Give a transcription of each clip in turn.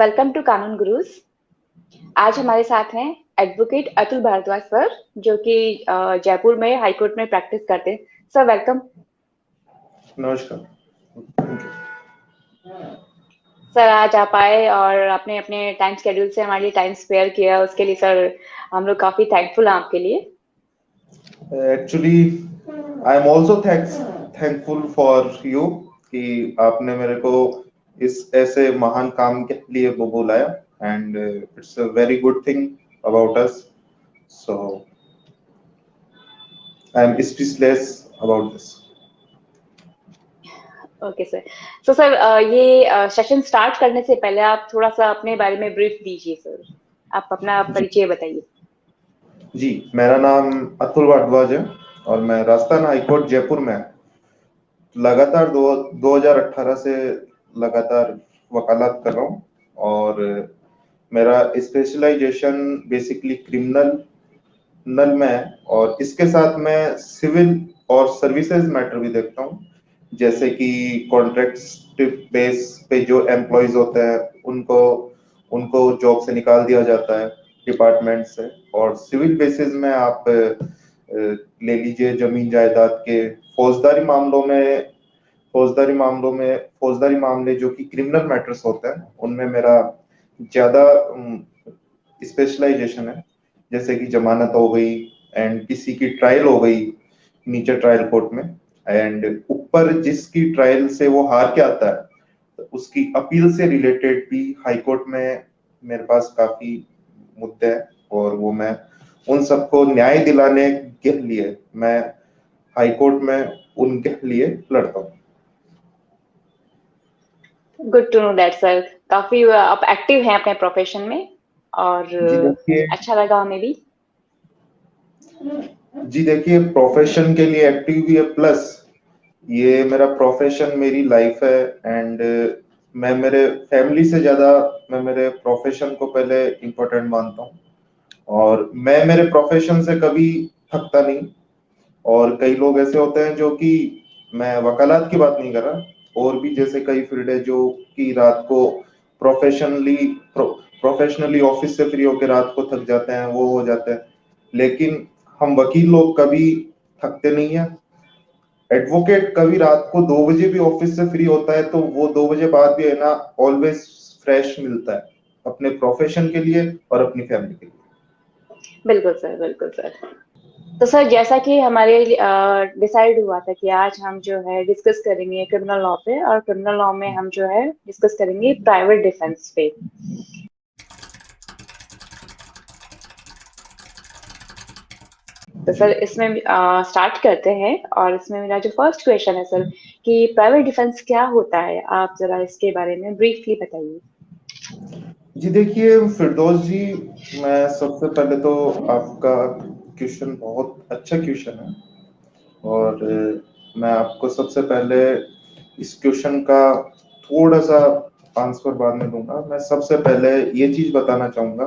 Welcome to कानून गुरुज। आज हमारे साथ हैं एडवोकेट अतुल भारद्वाज सर, जो कि जयपुर में हाई कोर्ट में प्रैक्टिस करते हैं। Sir welcome. नमस्कार। सर आज आप आए और आपने अपने टाइम शेड्यूल से हमारे लिए टाइम स्पेयर किया, उसके लिए सर हम लोग काफी थैंकफुल हैं आपके लिए। Actually I am also thankful for you कि आपने मेरे को इस ऐसे महान काम के लिए वो बुलाया and it's a very good thing about us, so I am speechless about this. Okay sir. So sir ये सेशन स्टार्ट करने से पहले आप थोड़ा सा अपने बारे में ब्रीफ दीजिए सर। आप अपना परिचय बताइए। जी, मेरा नाम अतुल भारद्वाज है और मैं राजस्थान हाईकोर्ट जयपुर में लगातार 2018 से लगातार वकालत कर रहा हूँ और मेरा स्पेशलाइजेशन बेसिकली क्रिमिनल में है और इसके साथ मैं सिविल और सर्विसेज मैटर भी देखता हूँ, जैसे कि कॉन्ट्रैक्ट बेस पे जो एम्प्लॉयज होते हैं उनको उनको जॉब से निकाल दिया जाता है डिपार्टमेंट से, और सिविल बेसिस में आप ले लीजिए जमीन जायदाद के फौजदारी मामले जो कि क्रिमिनल मैटर्स होते हैं उनमें मेरा ज्यादा स्पेशलाइजेशन है, जैसे कि जमानत हो गई एंड किसी की ट्रायल हो गई नीचे ट्रायल कोर्ट में, एंड ऊपर जिसकी ट्रायल से वो हार के आता है तो उसकी अपील से रिलेटेड भी हाई कोर्ट में मेरे पास काफी मुद्दे हैं और वो मैं उन सबको न्याय दिलाने के लिए मैं हाई कोर्ट में उनके लिए लड़ता हूँ। Good to know that sir. काफी आप एक्टिव हैं अपने प्रोफेशन में और अच्छा लगा हमें भी। जी देखिए, प्रोफेशन के लिए एक्टिव भी है, प्लस ये मेरा प्रोफेशन मेरी लाइफ है एंड मैं मेरे फैमिली से ज्यादा मैं मेरे प्रोफेशन को पहले इम्पोर्टेंट मानता हूँ और मैं मेरे प्रोफेशन से कभी थकता नहीं। और कई लोग ऐसे होते हैं जो कि, मैं वकालत की बात नहीं कर रहा, और भी जैसे कई फील्ड है जो कि रात को प्रोफेशनली ऑफिस से फ्री होकर रात को थक जाते हैं, वो हो जाते हैं, लेकिन हम वकील लोग कभी थकते नहीं है। एडवोकेट कभी रात को 2 बजे भी ऑफिस से फ्री होता है तो वो 2 बजे बाद भी है ना ऑलवेज फ्रेश मिलता है अपने प्रोफेशन के लिए और अपनी फैमिली के लिए। बिल्कुल सर, बिल्कुल सर। तो सर जैसा कि हमारे डिसाइड हुआ था कि आज हम जो है डिस्कस करेंगे क्रिमिनल लॉ पे, और क्रिमिनल लॉ में हम जो है डिस्कस करेंगे प्राइवेट डिफेंस पे। तो सर इसमें स्टार्ट करते हैं, और इसमें मेरा जो फर्स्ट क्वेश्चन है सर कि प्राइवेट डिफेंस क्या होता है, आप जरा इसके बारे में ब्रीफली बताइए। जी देखिए फिरदौस जी, मैं सबसे पहले तो आपका क्वेश्चन बहुत अच्छा क्वेश्चन है और मैं आपको सबसे पहले इस क्वेश्चन का थोड़ा सा आंसर बाद में दूंगा। मैं सबसे पहले ये चीज बताना चाहूंगा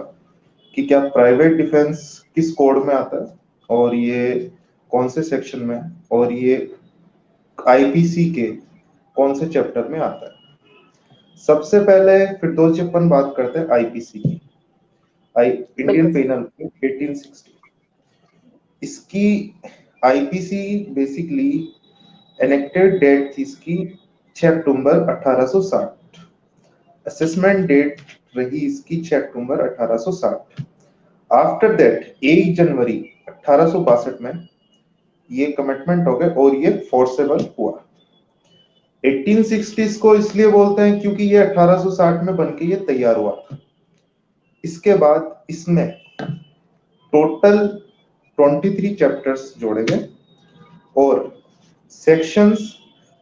कि क्या प्राइवेट डिफेंस किस कोड में आता है और ये कौन से सेक्शन में है और ये आईपीसी के कौन से चैप्टर में आता है। सबसे पहले फिरदौस जी अपन बात करते हैं आईपीसी की, इंडियन पेनल कोड 1860। इसकी आईपीसी बेसिकली एनेक्टेड डेट थी इसकी 6 अक्टूबर 1860। असेसमेंट डेट रही इसकी 6 अक्टूबर 1860। आफ्टर दैट 1 जनवरी 1862 में ये कमिटमेंट हो गए और ये फोर्सेबल हुआ। 1860s को इसलिए बोलते हैं क्योंकि ये 1860 में बनके ये तैयार हुआ था। इसके बाद इसमें टोटल 23 चैप्टर्स जोड़े गए और सेक्शंस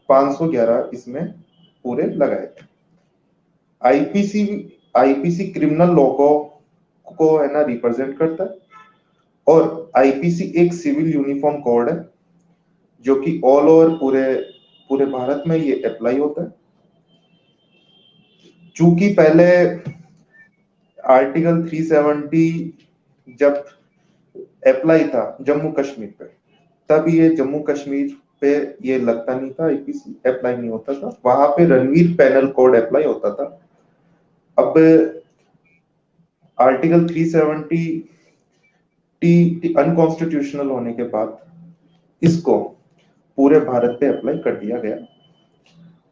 511 इसमें पूरे लगाए थे। आईपीसी आईपीसी क्रिमिनल लॉ को है ना रिप्रेजेंट करता है और आईपीसी एक सिविल यूनिफॉर्म कोड है जो कि ऑल ओवर पूरे भारत में ये अप्लाई होता है। चूंकि पहले आर्टिकल 370 जब अप्लाई था जम्मू कश्मीर पे, तब ये जम्मू कश्मीर पे ये लगता नहीं था, आईपीसी अप्लाई नहीं होता था, वहां पे रणवीर पैनल कोड अप्लाई होता था। अब आर्टिकल 370 टी अनकॉन्स्टिट्यूशनल होने के बाद इसको पूरे भारत पे अप्लाई कर दिया गया।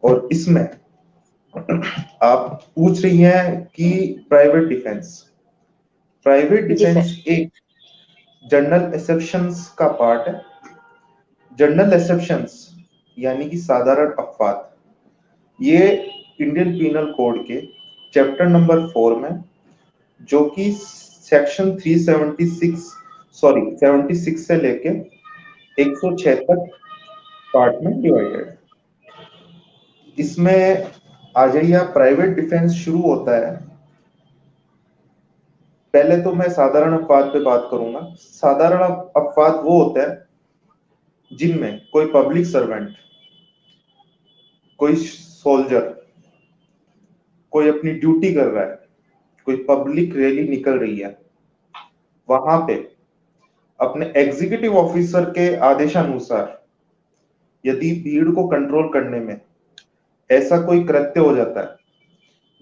और इसमें आप पूछ रही हैं कि प्राइवेट जी सर। डिफेंस एक जनरल एक्सेप्शंस का पार्ट है। जनरल एक्सेप्शंस यानी कि साधारण अपवाद, ये इंडियन पीनल कोड के चैप्टर नंबर 4 में, जो कि सेक्शन 76 से लेके 106 तक पार्ट में डिवाइडेड। इसमें आ जाइए आप, प्राइवेट डिफेंस शुरू होता है। पहले तो मैं साधारण अपवाद पे बात करूंगा। साधारण अपवाद वो होता है जिनमें कोई पब्लिक सर्वेंट, कोई सोल्जर, कोई अपनी ड्यूटी कर रहा है, कोई पब्लिक रैली निकल रही है, वहां पे अपने एग्जीक्यूटिव ऑफिसर के आदेशानुसार यदि भीड़ को कंट्रोल करने में ऐसा कोई कृत्य हो जाता है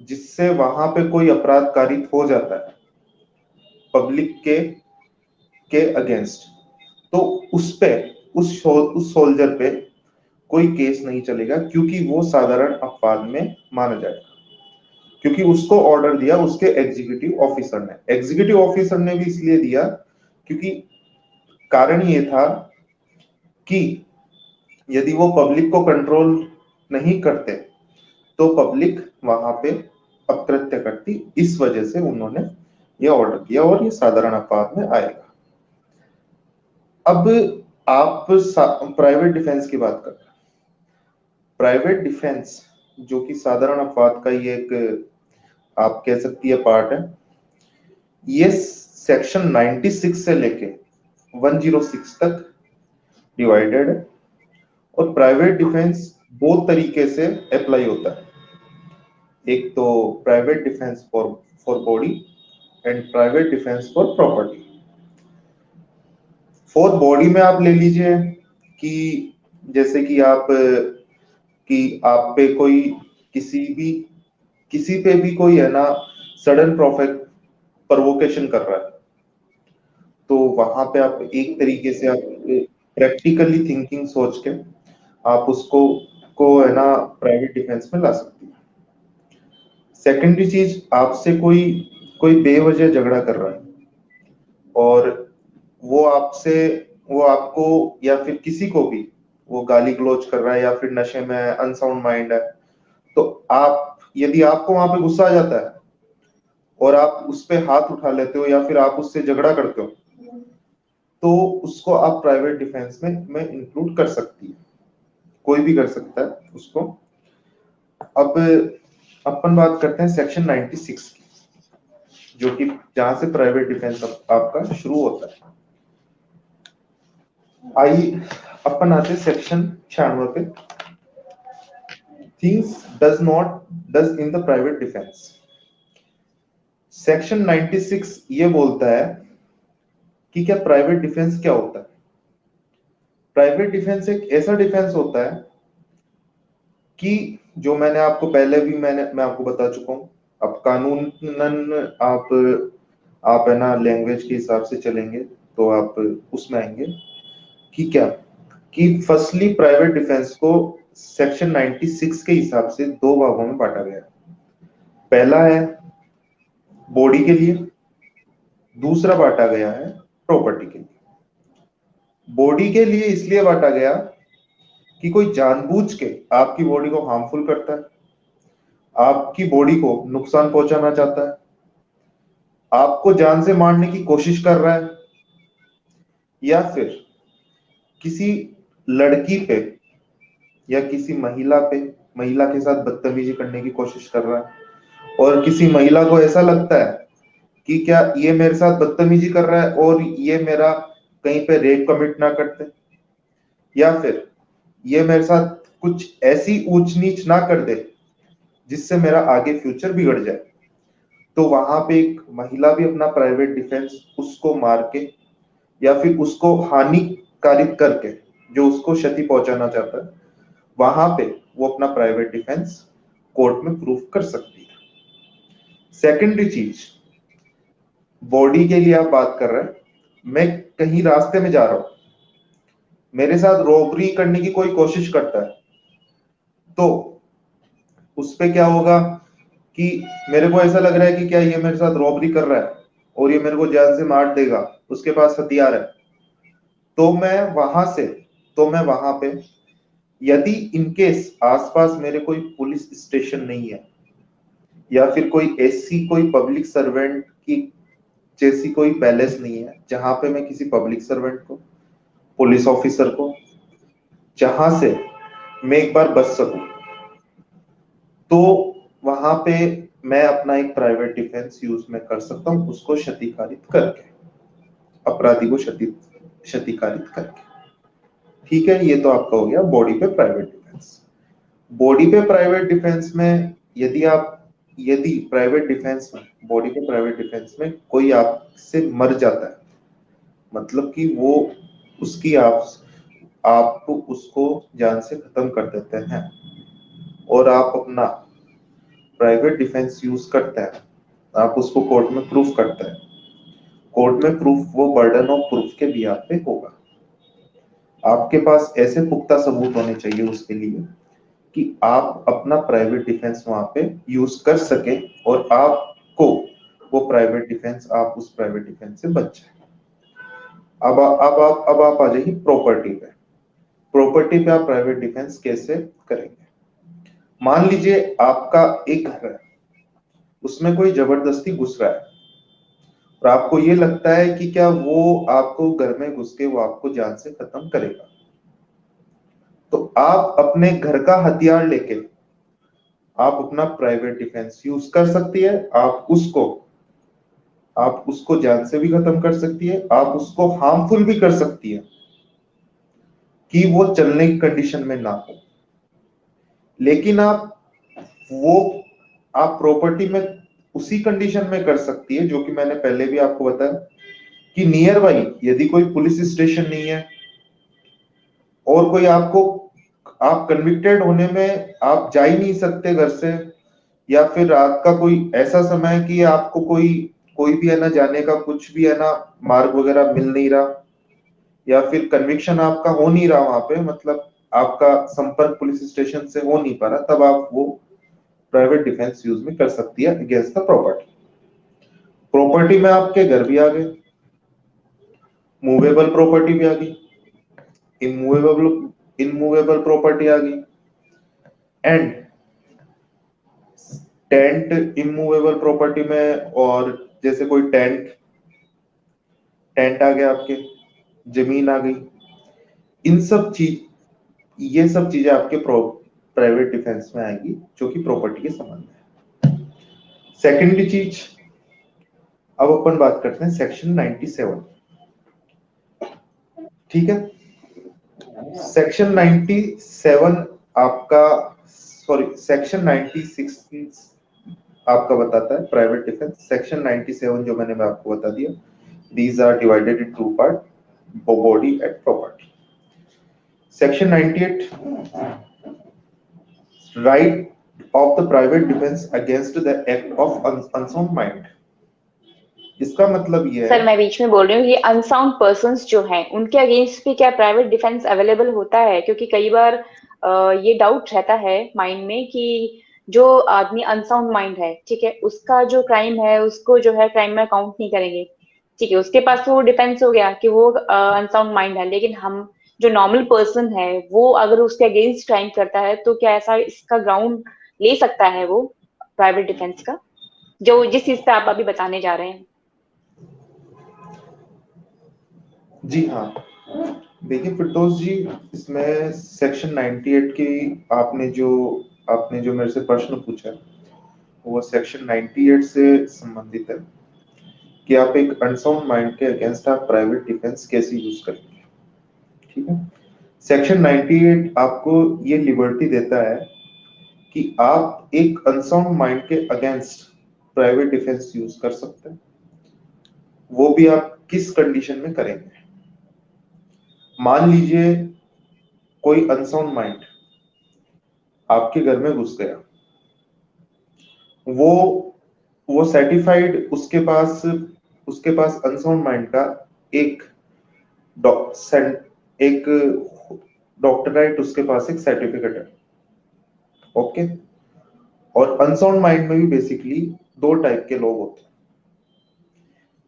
जिससे वहां पे कोई अपराध कारित हो जाता है पब्लिक के अगेंस्ट, तो उस सोल्जर पे कोई केस नहीं चलेगा, क्योंकि वो साधारण अपराध में माना जाएगा, क्योंकि उसको ऑर्डर दिया उसके एग्जीक्यूटिव ऑफिसर ने। एग्जीक्यूटिव ऑफिसर ने भी इसलिए दिया क्योंकि कारण ये था कि यदि वो पब्लिक को कंट्रोल नहीं करते तो पब्लिक वहां पे अकृत्य करती, इस वजह से उन्होंने ये ऑर्डर दिया और ये साधारण अपराध में आएगा। अब आप प्राइवेट डिफेंस की बात कर रहे हैं। प्राइवेट डिफेंस जो कि साधारण अपवाद का ही एक, आप कह सकती है, पार्ट है। ये सेक्शन 96 से लेके 106 तक डिवाइडेड है। और प्राइवेट डिफेंस दो तरीके से अप्लाई होता है, एक तो private defence for body and private defence for property. For body में आप ले लीजिए कि जैसे कि आप पे कोई किसी पे भी कोई है ना सडन प्रोवोकेशन कर रहा है, तो वहां पे आप एक तरीके से आप प्रैक्टिकली थिंकिंग सोच के आप उसको है ना प्राइवेट डिफेंस में ला सकती है। सेकेंडरी चीज, आपसे कोई कोई बेवजह झगड़ा कर रहा है और वो आपको या फिर किसी को भी वो गाली गलौज कर रहा है या फिर नशे में अनसाउंड माइंड है, तो यदि आपको वहां पे गुस्सा आ जाता है और आप उस पे हाथ उठा लेते हो या फिर आप उससे झगड़ा करते हो, तो उसको आप प्राइवेट डिफेंस में इंक्लूड कर सकती है, कोई भी कर सकता है उसको। अब अपन बात करते हैं सेक्शन 96 की, जो कि जहां से प्राइवेट डिफेंस आपका शुरू होता है। आइए अपन आते सेक्शन 96 पे, things does in the private defence. Section 96 ये बोलता है कि क्या प्राइवेट डिफेंस क्या होता है। प्राइवेट डिफेंस एक ऐसा डिफेंस होता है कि जो मैंने आपको पहले भी मैं आपको बता चुका हूं। अब कानूनन आप है ना लैंग्वेज के हिसाब से चलेंगे तो आप उसमें आएंगे कि क्या कि फर्स्टली प्राइवेट डिफेंस को सेक्शन 96 के हिसाब से दो भागों में बांटा गया है। पहला है बॉडी के लिए, दूसरा बांटा गया है प्रॉपर्टी के लिए। बॉडी के लिए इसलिए बांटा गया कि कोई जानबूझ के आपकी बॉडी को हार्मफुल करता है, आपकी बॉडी को नुकसान पहुंचाना चाहता है, आपको जान से मारने की कोशिश कर रहा है, या फिर किसी लड़की पे या किसी महिला के साथ बदतमीजी करने की कोशिश कर रहा है, और किसी महिला को ऐसा लगता है कि क्या ये मेरे साथ बदतमीजी कर रहा है और ये मेरा कहीं पे रेप कमिट ना करते, या फिर ये मेरे साथ कुछ ऐसी ऊंच नीच ना कर दे जिससे मेरा आगे फ्यूचर बिगड़ जाए, तो वहां पे एक महिला भी अपना प्राइवेट डिफेंस उसको मार के या फिर उसको हानिकारिक करके, जो उसको क्षति पहुंचाना चाहता है, वहां पे वो अपना प्राइवेट डिफेंस कोर्ट में प्रूफ कर सकती है। सेकेंडरी चीज, बॉडी के लिए आप बात कर रहे हैं, मैं कहीं रास्ते में जा रहा हूं, मेरे साथ रॉबरी करने की कोई कोशिश करता है, तो उस पे क्या होगा कि मेरे को ऐसा लग रहा है कि क्या ये मेरे साथ रॉबरी कर रहा है और ये मेरे को जान से मार देगा, उसके पास हथियार है, तो मैं वहां पे यदि इनकेस आसपास मेरे कोई पुलिस स्टेशन नहीं है या फिर कोई ऐसी कोई पब्लिक सर्वेंट की जैसी कोई पैलेस नहीं है जहां पे मैं किसी पब्लिक सर्वेंट को, पुलिस ऑफिसर को, जहां से मैं एक बार बच सकूं, तो वहां पे मैं अपना एक प्राइवेट डिफेंस यूज में कर सकता हूं, उसको क्षतिकारित करके, अपराधी को क्षतिकारित करके। ठीक है, ये तो आपका हो गया बॉडी पे प्राइवेट डिफेंस। बॉडी पे प्राइवेट डिफेंस में यदि प्राइवेट डिफेंस में, बॉडी पे प्राइवेट डिफेंस में कोई आपसे मर जाता है, मतलब कि वो उसकी आप उसको जान से खत्म कर देते हैं और आप अपना प्राइवेट डिफेंस यूज करते हैं, आप उसको कोर्ट में प्रूफ करते हैं, कोर्ट में प्रूफ वो बर्डन ऑफ प्रूफ के बिहाफ पे होगा। आपके पास ऐसे पुख्ता सबूत होने चाहिए उसके लिए कि आप अपना प्राइवेट डिफेंस वहां पे यूज कर सके और आपको वो प्राइवेट डिफेंस, आप उस प्राइवेट डिफेंस से बच जाए। अब आप आ जाइए प्रॉपर्टी पे। प्रॉपर्टी पे आप प्राइवेट डिफेंस कैसे करेंगे? मान लीजिए आपका एक घर है, उसमें कोई जबरदस्ती घुस रहा है और आपको ये लगता है कि क्या वो आपको घर में घुस के वो आपको जान से खत्म करेगा, तो आप अपने घर का हथियार लेके आप अपना प्राइवेट डिफेंस यूज कर सकती है। आप उसको जान से भी खत्म कर सकती है, आप उसको हार्मफुल भी कर सकती है कि वो चलने की कंडीशन में ना हो। लेकिन वो आप प्रॉपर्टी में उसी कंडीशन में कर सकती है जो कि मैंने पहले भी आपको बताया कि नियर बाई यदि कोई पुलिस स्टेशन नहीं है और कोई आप कन्विक्टेड होने में आप जा ही नहीं सकते घर से, या फिर रात का कोई ऐसा समय है कि आपको कोई कोई भी है ना जाने का कुछ भी है ना मार्ग वगैरह मिल नहीं रहा, या फिर कन्विक्शन आपका हो नहीं रहा वहां पे, मतलब आपका संपर्क पुलिस स्टेशन से हो नहीं पा रहा, तब आप वो प्राइवेट डिफेंस यूज में कर सकती है अगेंस्ट द प्रॉपर्टी। प्रॉपर्टी में आपके घर भी आ गए, मूवेबल प्रॉपर्टी भी आ गई, इमूवेबल इमूवेबल प्रॉपर्टी आ गई, एंड टेंट इमूवेबल प्रॉपर्टी में, और जैसे कोई टेंट आ गया, आपके जमीन आ गई, ये सब चीजें आपके प्राइवेट डिफेंस में आएगी जो कि प्रॉपर्टी के संबंध में। सेकेंडरी चीज, अब अपन बात करते हैं सेक्शन 97। ठीक है, सेक्शन 97 आपका, सॉरी सेक्शन 96 आपका बताता है प्राइवेट डिफेंस। सेक्शन 97 जो मैं आपको बता दिया, these are divided in two part, body and property. Section 98, right of the private defense against the act of unsound mind. इसका मतलब ये है, सर मैं बीच में बोल रही हूँ, ये अनसाउंड पर्सन्स जो हैं उनके अगेंस्ट भी क्या प्राइवेट डिफेंस अवेलेबल होता है? क्योंकि कई बार ये डाउट रहता है माइंड में कि जो आदमी अनसाउंड माइंड है, ठीक है, उसका जो क्राइम है उसको जो है क्राइम में काउंट नहीं करेंगे, ठीक है, उसके पास तो वो डिफेंस हो गया कि वो अनसाउंड माइंड है। लेकिन हम जो नॉर्मल पर्सन है वो अगर उसके अगेंस्ट क्राइम करता है तो क्या ऐसा इसका ग्राउंड ले सकता है वो प्राइवेट डिफेंस का, जो जिस चीज पे आप अभी बताने जा रहे हैं? जी हाँ, देखिए फिरदौस जी, इसमें सेक्शन 98 की आपने जो मेरे से प्रश्न पूछा है वो सेक्शन 98 से संबंधित है कि आप एक अनसाउंड माइंड के अगेंस्ट आप प्राइवेट डिफेंस कैसे यूज करेंगे। ठीक है, सेक्शन 98 आपको ये लिबर्टी देता है कि आप एक अनसाउंड माइंड के अगेंस्ट प्राइवेट डिफेंस यूज कर सकते हैं, वो भी आप किस कंडीशन में करेंगे। मान लीजिए कोई अनसाउंड माइंड आपके घर में घुस गया, वो वो सर्टिफाइड, उसके पास अनसाउंड माइंड का एक एक डॉक्टरेट, उसके पास एक सर्टिफिकेट है। ओके। और अनसाउंड माइंड में भी बेसिकली दो टाइप के लोग होते हैं।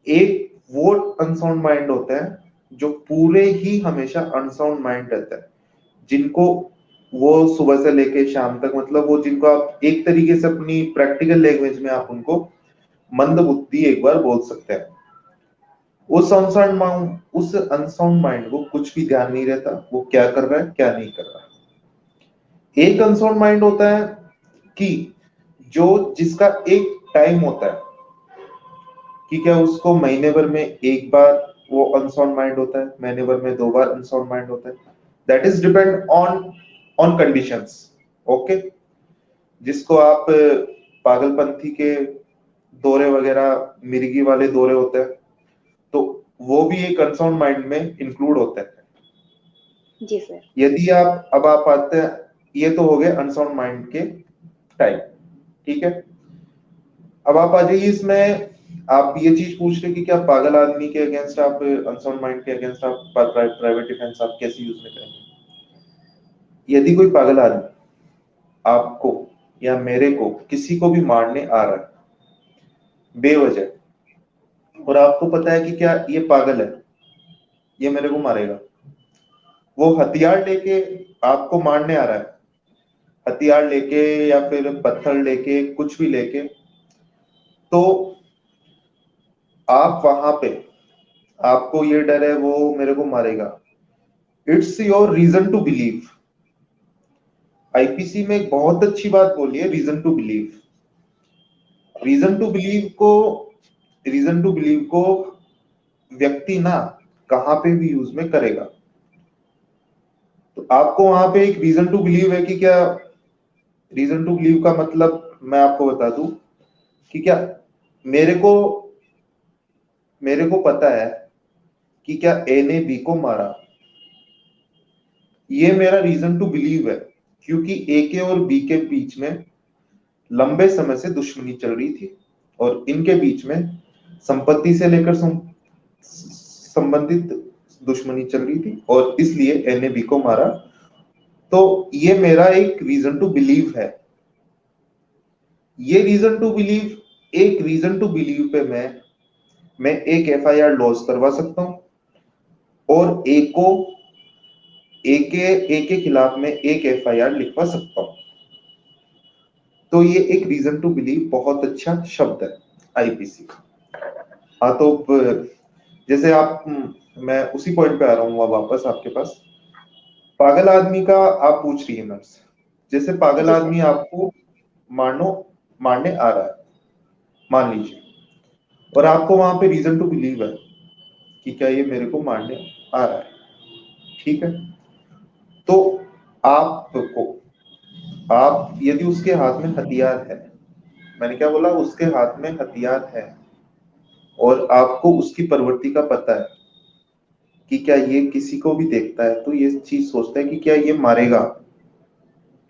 एक वो अनसाउंड माइंड होता है जो पूरे ही हमेशा अनसाउंड माइंड रहता है, जिनको वो सुबह से लेके शाम तक, मतलब वो जिनको आप एक तरीके से अपनी प्रैक्टिकल लैंग्वेज में आप उनको मंद बुद्धि एक बार बोल सकते हैं। उस अनसाउंड माइंड को कुछ भी ध्यान नहीं रहता वो क्या कर रहा है क्या नहीं कर रहा है। एक अनसाउंड माइंड होता है कि जो जिसका एक टाइम होता है कि क्या उसको महीने भर में एक बार वो अनसाउंड माइंड होता है, महीने भर में दो बार अनसाउंड माइंड होता है। That is depend on on conditions. Okay. जिसको आप पागलपंथी के दौरे वगैरह, मिर्गी वाले दौरे होते हैं, तो वो भी एक अनसाउंड माइंड में इंक्लूड होते हैं। जी सर। यदि आप आते हैं, ये तो हो गए अनसाउंड माइंड के टाइप। ठीक है। अब आप आ जाइए इसमें, आप ये चीज पूछ रहे कि क्या पागल आदमी के अगेंस्ट आप, अनसाउंड माइंड के अगेंस्ट आप प्राइवेट डिफेंस आप कैसे यूज में करेंगे। यदि कोई पागल आदमी आपको या मेरे को किसी को भी मारने आ रहा है बेवजह, और आपको पता है कि क्या ये पागल है, ये मेरे को मारेगा, वो हथियार लेके आपको मारने आ रहा है, हथियार लेके या फिर पत्थर लेके कुछ भी लेके, तो आप वहां पे, आपको ये डर है वो मेरे को मारेगा। It's your reason to believe. IPC में एक बहुत अच्छी बात बोली है, reason to believe. Reason to believe को रीजन टू बिलीव को व्यक्ति ना कहां पे भी यूज में करेगा। तो आपको वहां पे एक रीजन टू बिलीव है कि क्या, रीजन टू बिलीव का मतलब मैं आपको बता दूं कि क्या मेरे को मेरे को पता है कि क्या ए ने बी को मारा, ये मेरा रीजन टू बिलीव है, क्योंकि ए के और बी के बीच में लंबे समय से दुश्मनी चल रही थी और इनके बीच में संपत्ति से लेकर संबंधित दुश्मनी चल रही थी और इसलिए ए ने बी को मारा। तो ये मेरा एक रीजन टू बिलीव है। ये रीजन टू बिलीव, एक रीजन टू बिलीव पे मैं एक एफआईआर लॉन्च करवा सकता हूं और ए के खिलाफ में एक एफआईआर लिखवा सकता हूं। तो ये एक रीजन टू बिलीव बहुत अच्छा शब्द है आईपीसी का। हाँ, तो जैसे आप, मैं उसी पॉइंट पे आ रहा हूँ वापस आपके पास। पागल आदमी का आप पूछ रही है मेरे से, जैसे पागल जी सर। आदमी आपको मानो मारने आ रहा है, मान लीजिए, और आपको वहां पे रीजन टू बिलीव है कि क्या ये मेरे को मारने आ रहा है। ठीक है। तो आपको, आप यदि उसके हाथ में हथियार है, मैंने क्या बोला, उसके हाथ में हथियार है, और आपको उसकी प्रवृत्ति का पता है कि क्या ये किसी को भी देखता है तो ये चीज सोचता है कि क्या ये मारेगा,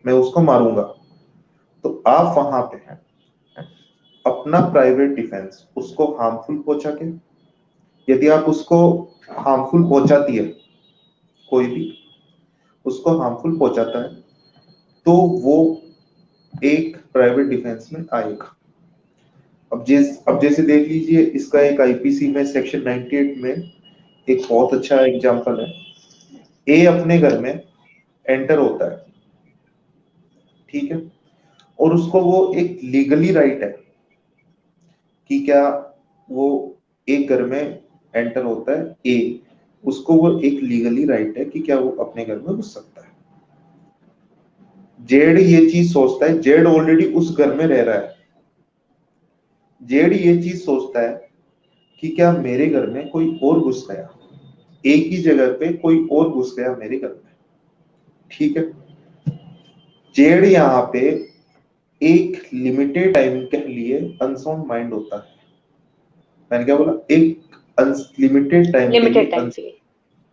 मैं उसको मारूंगा, तो आप वहां पे हैं अपना प्राइवेट डिफेंस, उसको हार्मफुल पहुंचा के, यदि आप उसको हार्मफुल पहुंचाती है, कोई भी उसको हार्मफुल पहुंचाता है, तो वो एक प्राइवेट डिफेंस में आएगा। अब जैसे देख लीजिए, इसका एक आईपीसी में सेक्शन 98 में एक बहुत अच्छा एग्जांपल है। ए अपने घर में एंटर होता है, ठीक है, और उसको वो एक लीगली राइट है कि क्या वो एक घर में एंटर होता है ए, उसको वो एक लीगली राइट है कि क्या वो अपने घर में घुस सकता है। जेड ये चीज सोचता है, जेड ऑलरेडी उस घर में रह रहा है, जेड ये चीज सोचता है कि क्या मेरे घर में कोई और घुस गया, एक ही जगह पे कोई और घुस गया मेरे घर में। ठीक है। जेड यहाँ पे एक लिमिटेड टाइम के लिए अनसाउंड माइंड होता है। मैंने क्या बोला, एक लिमिटेड लिमिटेड टाइम के लिए।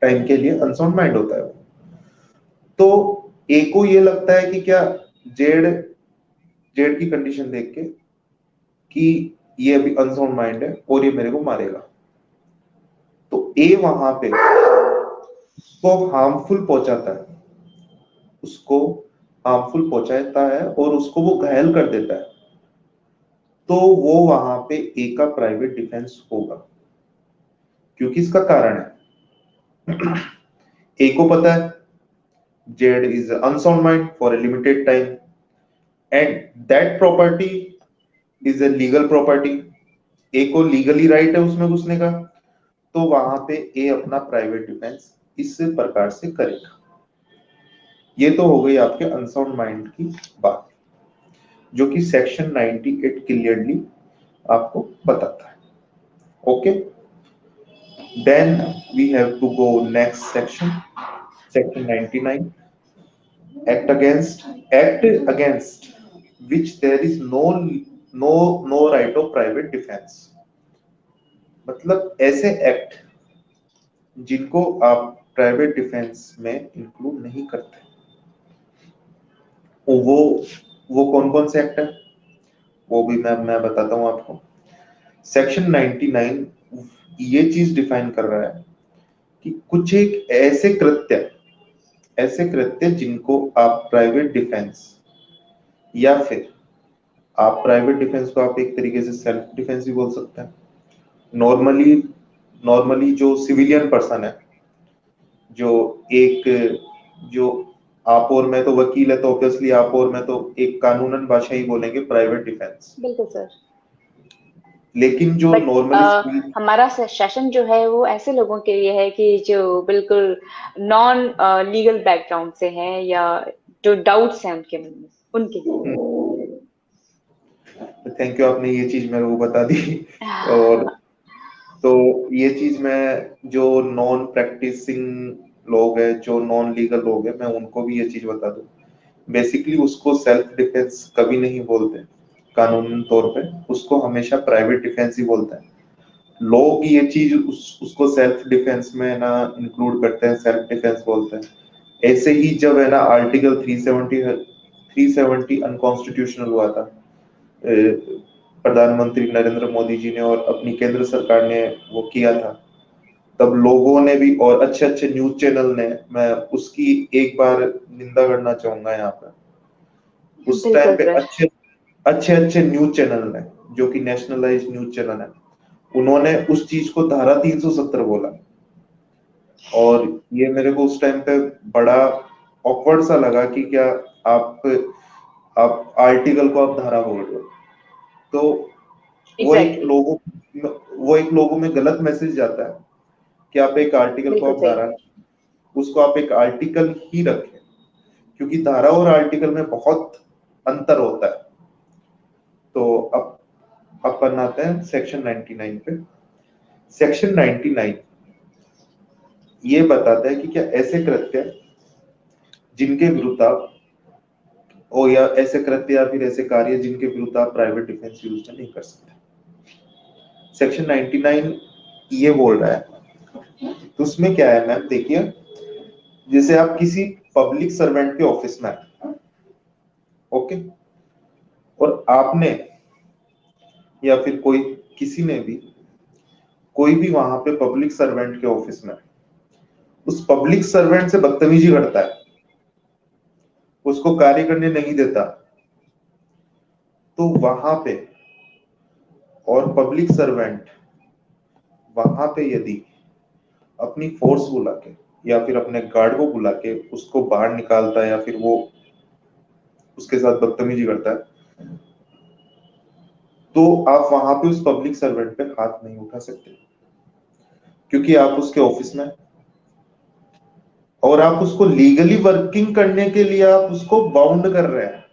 टाइम के लिए अनसाउंड माइंड होता है वो। तो ए को ये लगता है कि क्या जेड जेड की कंडीशन देख के कि ये अभी अनसाउंड माइंड है और ये मेरे को मारेगा, तो ए वहां पे उसको हार्मफुल पहुंचाता है, उसको हार्मफुल पहुंचाता है और उसको वो घायल कर देता है, तो वो वहां पे ए का प्राइवेट डिफेंस होगा, क्योंकि इसका कारण है ए को पता है Z is unsound mind for a limited time and that property is a legal property, A को लीगली राइट है उसमें घुसने का, तो वहां पे ए अपना प्राइवेट डिफेंस इस प्रकार से करेगा। ये तो हो गई आपके अनसाउंड माइंड की बात, जो कि सेक्शन 98 क्लियरली आपको बताता है। Okay, then we have to go next section, section 99, act against which there is no right of private defense। मतलब ऐसे एक्ट जिनको आप प्राइवेट डिफेंस में इंक्लूड नहीं करते, वो कौन कौन से एक्ट है, वो भी मैं बताता हूं आपको। सेक्शन 99 ये चीज डिफाइन कर रहा है कि कुछ एक ऐसे कृत्य जिनको आप प्राइवेट डिफेंस, या फिर आप प्राइवेट डिफेंस को आप एक तरीके से सेल्फ डिफेंस भी बोल सकते हैं। नॉर्मली नॉर्मली जो सिविलियन पर्सन है, जो एक जो आप और मैं तो वकील है, तो ऑब्वियसली आप और मैं तो एक कानूनन भाषा ही बोलेंगे प्राइवेट डिफेंस, बिल्कुल सर। लेकिन जो बट नॉर्मली हमारा सेशन जो है वो ऐसे लोगों के लिए है कि जो बिल्कुल नॉन लीगल बैकग्राउंड से हैं या जो डाउट्स हैं उनके मन में, उनके लिए। थैंक यू, आपने ये चीज मेरे को बता दी। और तो ये चीज मैं जो नॉन प्रैक्टिसिंग लोग हैं, जो नॉन लीगल लोग हैं, मैं उनको भी ये चीज बता दूं। बेसिकली उसको सेल्फ डिफेंस कभी नहीं बोलते कानूनी तौर पे, उसको हमेशा प्राइवेट डिफेंस ही बोलते हैं लोग। ये चीज उसको सेल्फ डिफेंस में ना इंक्लूड करते हैं, सेल्फ डिफेंस बोलते हैं। ऐसे ही जब है ना आर्टिकल 370 अनकॉन्स्टिट्यूशनल हुआ था, प्रधानमंत्री नरेंद्र मोदी जी ने और अपनी केंद्र सरकार ने वो किया था, तब लोगों ने भी और अच्छे अच्छे न्यूज चैनल ने, मैं उसकी एक बार निंदा करना चाहूंगा यहाँ पे, उस टाइम बिल्कुल पे सर। अच्छे अच्छे अच्छे न्यूज चैनल ने, जो कि नेशनलाइज्ड न्यूज चैनल है, उन्होंने उस चीज को धारा 370 बोला, और ये मेरे को उस टाइम पे बड़ा ऑकवर्ड सा लगा कि क्या आप आप आर्टिकल को आप धारा बोल रहे हो। तो वो एक एग्जैक्टली। लोगों वो एक लोगों में गलत मैसेज जाता है कि आप एक आर्टिकल को बिल्कुल आप सही। धारा, उसको आप एक आर्टिकल ही रखें, क्योंकि धारा और आर्टिकल में बहुत अंतर होता है। तो अब अपन आते हैं सेक्शन 99 पे। सेक्शन 99 ये बताता है कि क्या ऐसे कृत्य जिनके विरुद्ध आप, ओ या ऐसे कृत्य या फिर ऐसे कार्य जिनके विरुद्ध आप प्राइवेट डिफेंस यूज नहीं कर सकते। सेक्शन 99 ये बोल रहा है, तो उसमें क्या है मैम, देखिए, जैसे आप किसी पब्लिक सर्वेंट के ऑफिस में हैं, ओके, और आपने या फिर कोई किसी ने भी, कोई भी वहां पे पब्लिक सर्वेंट के ऑफिस में उस पब्लिक सर्वेंट से बदतमीजी करता है, उसको कार्य करने नहीं देता, तो वहां पे, और पब्लिक सर्वेंट वहां पे यदि अपनी फोर्स बुला के या फिर अपने गार्ड को बुला के उसको बाहर निकालता है या फिर वो उसके साथ बदतमीजी करता है, तो आप वहां पे उस पब्लिक सर्वेंट पे हाथ नहीं उठा सकते, क्योंकि आप उसके ऑफिस में, और आप उसको लीगली वर्किंग करने के लिए आप उसको बाउंड कर रहे हैं।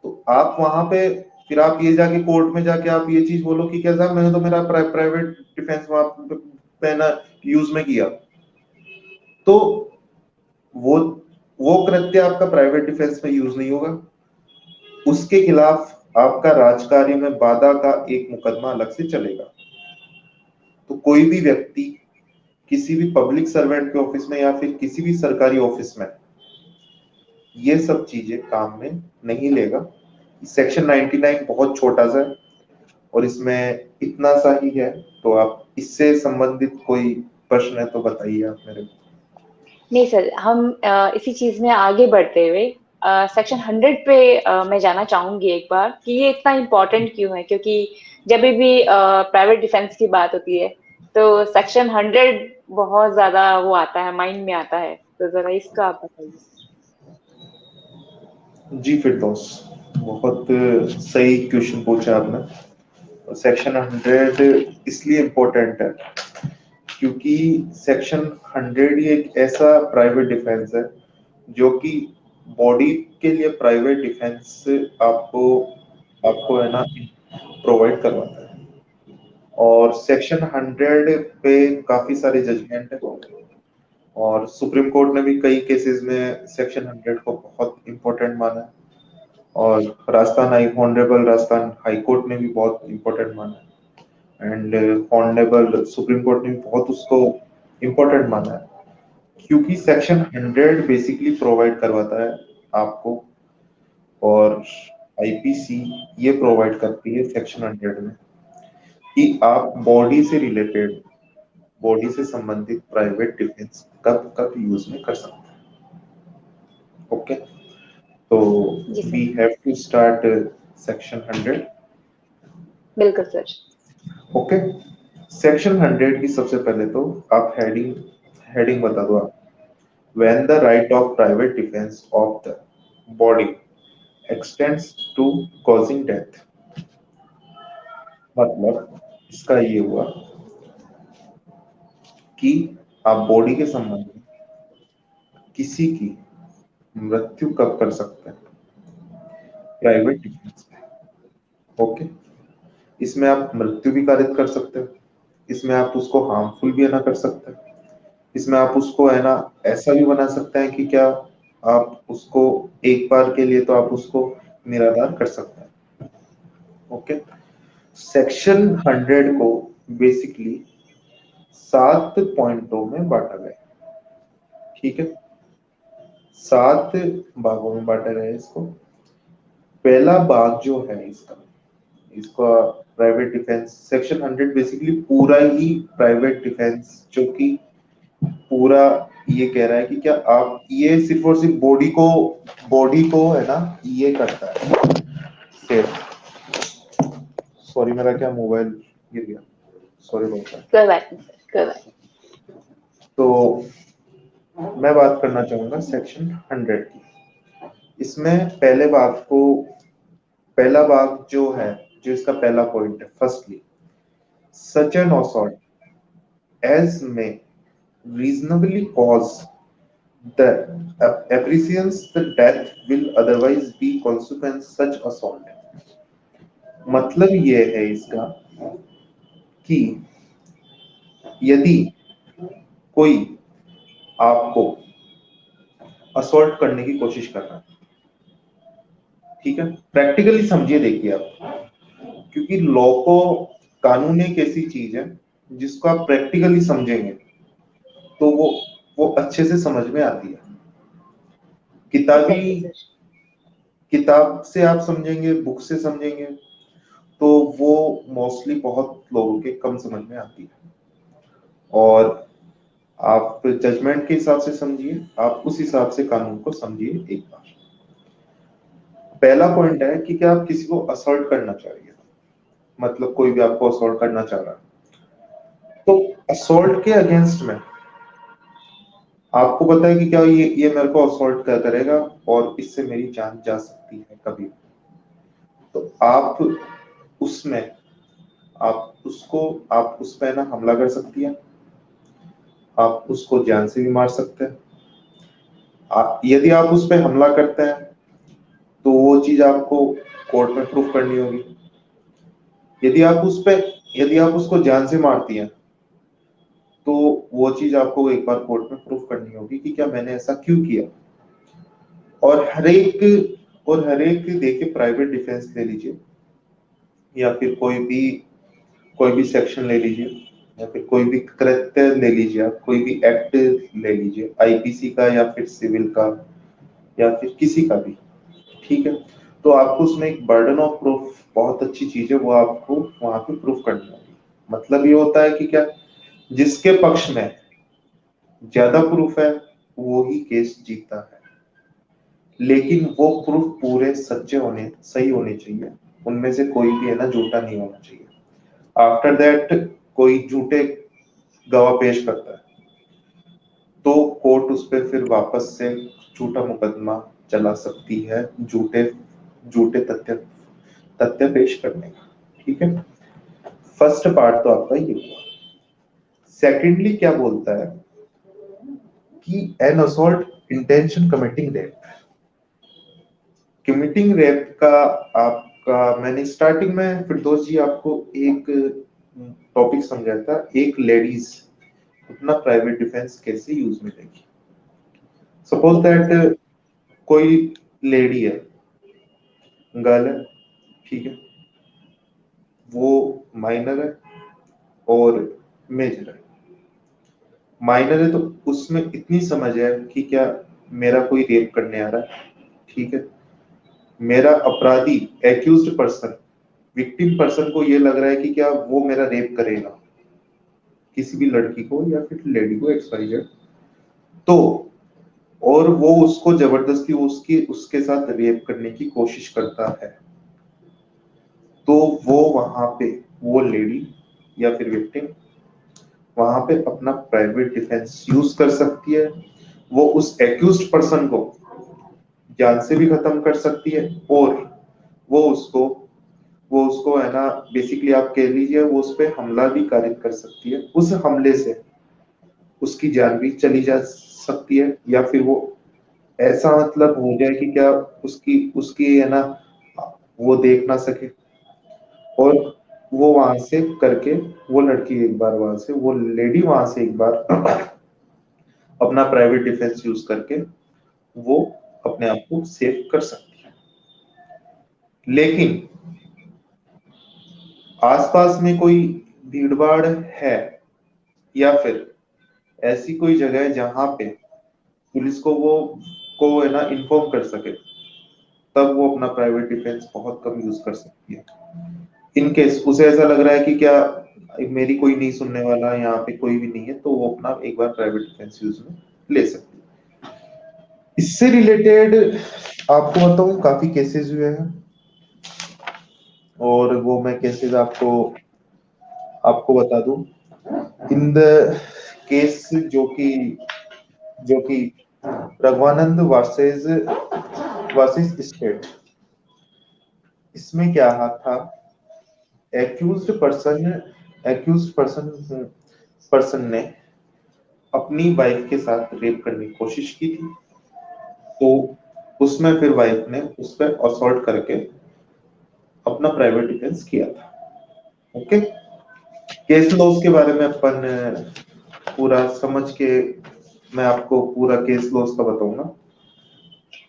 तो आप वहां पे फिर आप ये जाके कोर्ट में जाके आप ये चीज बोलो कि क्या साहब मैंने तो मेरा प्राइवेट डिफेंस वहां पे ना यूज में किया, तो वो वो कृत्य आपका प्राइवेट डिफेंस में यूज नहीं होगा, उसके खिलाफ आपका राजकार्य में बाधा का एक मुकदमा अलग से चलेगा। तो कोई भी व्यक्ति किसी भी पब्लिक सर्वेंट के ऑफिस में या फिर किसी भी सरकारी ऑफिस में ये सब चीजें काम में नहीं लेगा। सेक्शन 99 बहुत छोटा सा है, और इसमें इतना सा ही है, तो आप इससे संबंधित कोई प्रश्न है तो बताइए आप मेरे को। नहीं सर, हम इसी चीज में आगे बढ़ते हुए सेक्शन 100 पे मैं जाना चाहूंगी एक बार कि ये इतना इम्पोर्टेंट क्यों है, क्योंकि जब भी प्राइवेट डिफेंस की बात होती है तो सेक्शन 100 बहुत ज्यादा वो आता है, माइंड में आता है, तो जरा इसका आप बताइए। जी फिरदौस, बहुत सही क्वेश्चन पूछा आपने। सेक्शन 100 इसलिए इम्पोर्टेंट है क्योंकि सेक्शन 100 ही एक ऐसा प्राइवेट डिफेंस है जो कि बॉडी के लिए प्राइवेट डिफेंस आपको आपको है ना प्रोवाइड करवाता है। और सेक्शन 100 पे काफी सारे जजमेंट है, और सुप्रीम कोर्ट ने भी कई केसेस में सेक्शन 100 को बहुत इंपॉर्टेंट माना है, और ऑनरेबल राजस्थान हाई कोर्ट ने भी बहुत इंपॉर्टेंट माना है, एंड ऑनरेबल सुप्रीम कोर्ट ने भी बहुत उसको इंपॉर्टेंट माना है, क्योंकि सेक्शन 100 बेसिकली प्रोवाइड करवाता है आपको, और आईपीसी ये प्रोवाइड करती है सेक्शन 100 में कि आप बॉडी से रिलेटेड, बॉडी से संबंधित प्राइवेट डिफेंस कब कब यूज में कर सकते हैं। ओके, तो जी sir. We have to start section 100। बिल्कुल सर। ओके, सेक्शन 100 की सबसे पहले तो आप हेडिंग हेडिंग बता दो आप। When the right of private defence of the body extends to causing death, मतलब इसका ये हुआ कि आप बॉडी के संबंध में किसी की मृत्यु कब कर सकते हैं, प्राइवेट डिफेंस में। ओके, इसमें आप मृत्यु भी कारित कर सकते हो, इसमें आप उसको हार्मफुल भी है ना कर सकते हैं, इसमें आप उसको है ना ऐसा भी बना सकते हैं कि क्या आप उसको एक बार के लिए तो आप उसको निराधार कर सकते हैं। ओके, सेक्शन 100 को बेसिकली 7 पॉइंटों में बांटा गया, ठीक है, 7 भागों में बांटा गया है इसको। पहला भाग जो है इसका इसका प्राइवेट डिफेंस, सेक्शन 100 बेसिकली पूरा ही प्राइवेट डिफेंस, जो कि पूरा ये कह रहा है कि क्या आप ये सिर्फ और सिर्फ बॉडी को है ना ये करता है सेफ। सॉरी, मेरा क्या मोबाइल गिर गया, सॉरी बहुत है। कोई बात नहीं सर, कोई बात तो मैं बात करना चाहूंगा सेक्शन 100 की। इसमें पहला भाग जो है, जो इसका पहला पॉइंट है, firstly such an assault as में reasonably cause the apprehensions the death will otherwise be consequence such assault। मतलब ये है इसका कि यदि कोई आपको असॉल्ट करने की कोशिश कर रहा है, ठीक है, प्रैक्टिकली समझिए, देखिए आप, क्योंकि लॉ को, कानून एक ऐसी चीज है जिसको आप प्रैक्टिकली समझेंगे तो वो अच्छे से समझ में आती है। किताबी नहीं। Exactly sir. किताब से आप समझेंगे, बुक से समझेंगे तो वो मोस्टली बहुत लोगों के कम समझ में आती है, और आप जजमेंट के हिसाब से समझिए, आप उस हिसाब से कानून को समझिए एक बार। पहला पॉइंट है कि क्या आप किसी को असॉल्ट करना चाहिए, मतलब कोई भी आपको असॉल्ट करना चाह रहा है, तो असॉल्ट के अगेंस्ट में आपको पता है कि क्या ये मेरे को असॉल्ट करेगा और इससे मेरी जान जा सकती है कभी, तो आप उसमें आप उस पे ना हमला कर सकती है, आप उसको जान से भी मार सकते हैं। यदि आप उस पे हमला करते हैं तो वो चीज आपको कोर्ट में प्रूफ करनी होगी। यदि आप उस पे यदि आप उसको जान से मारती हैं तो वो चीज आपको एक बार कोर्ट में प्रूफ करनी होगी कि क्या मैंने ऐसा क्यों किया। और हर एक देखिए, प्राइवेट डिफेंस ले लीजिए या फिर कोई भी सेक्शन ले लीजिए या फिर कोई भी कृत्य ले लीजिए, आप कोई भी एक्ट ले लीजिए, आईपीसी का या फिर सिविल का या फिर किसी का भी, ठीक है, तो आपको उसमें एक बर्डन ऑफ प्रूफ बहुत अच्छी चीज है, वो आपको वहां पे प्रूफ करनी होगी। मतलब ये होता है कि क्या, जिसके पक्ष में ज्यादा प्रूफ है वो ही केस जीतता है, लेकिन वो प्रूफ पूरे सच्चे होने, सही होने चाहिए, उनमें से कोई भी है ना झूठा नहीं होना चाहिए। आफ्टर दैट कोई झूठे गवाह पेश करता है तो कोर्ट उस पर फिर वापस से झूठा मुकदमा चला सकती है, झूठे झूठे तथ्य तथ्य पेश करने का। ठीक है, फर्स्ट पार्ट तो आपका ये हुआ। सेकेंडली क्या बोलता है कि N assault intention committing rape. Committing rape का आपका, मैंने स्टार्टिंग में फिरदौस जी आपको एक टॉपिक समझाया था, एक लेडीज अपना प्राइवेट डिफेंस कैसे यूज में लेगी। सपोज दैट कोई लेडी है, गर्ल है, ठीक है, वो माइनर है और मेजर है। माइनर है तो उसमें इतनी समझ है कि क्या मेरा कोई रेप करने आ रहा है, ठीक है, मेरा अपराधी एक्यूज्ड पर्सन, विक्टिम पर्सन को ये लग रहा है कि क्या वो मेरा रेप करेगा, किसी भी लड़की को या फिर लेडी को, एक्स वाई जेड, तो और वो उसको जबरदस्ती उसकी उसके साथ रेप करने की कोशिश करता है, तो वो वहां पे वो लेडी या फिर विक्टिम वहां पे अपना प्राइवेट डिफेंस यूज कर सकती है। वो उस एक्यूज्ड पर्सन को जान से भी खत्म कर सकती है, और वो उसको वो उसको है ना, बेसिकली आप कह लीजिए वो उस पर हमला भी कारित कर सकती है। उस हमले से उसकी जान भी चली जा सकती है, या फिर वो ऐसा मतलब हो जाए कि क्या उसकी उसकी है ना, वो देख ना सके, और वो वहां से करके, वो लड़की एक बार वहां से, वो लेडी वहां से एक बार अपना प्राइवेट डिफेंस यूज करके वो अपने आप को सेव कर सकती है। लेकिन आसपास में कोई भीड़ भाड़ है, या फिर ऐसी कोई जगह है जहां पे पुलिस को वो को है ना इन्फॉर्म कर सके, तब वो अपना प्राइवेट डिफेंस बहुत कम यूज कर सकती है। इन केस उसे ऐसा लग रहा है कि क्या मेरी कोई नहीं सुनने वाला, यहाँ पे कोई भी नहीं है, तो वो अपना एक बार प्राइवेट डिफेंस यूज में ले सकती है। इससे रिलेटेड आपको बताऊं काफी केसेस हुए हैं, और वो मैं केसेस आपको आपको बता दूं। इन द केस जो कि रघुवानंद वर्सेस स्टेट, इसमें क्या था, accused person accused person person ने अपनी वाइफ के साथ रेप करने की कोशिश की थी, तो उसमें फिर वाइफ ने उस पर असॉल्ट करके अपना प्राइवेट डिफेंस किया था। ओके, केस लॉस के बारे में अपन पूरा समझ के मैं आपको पूरा केस लॉस का बताऊंगा।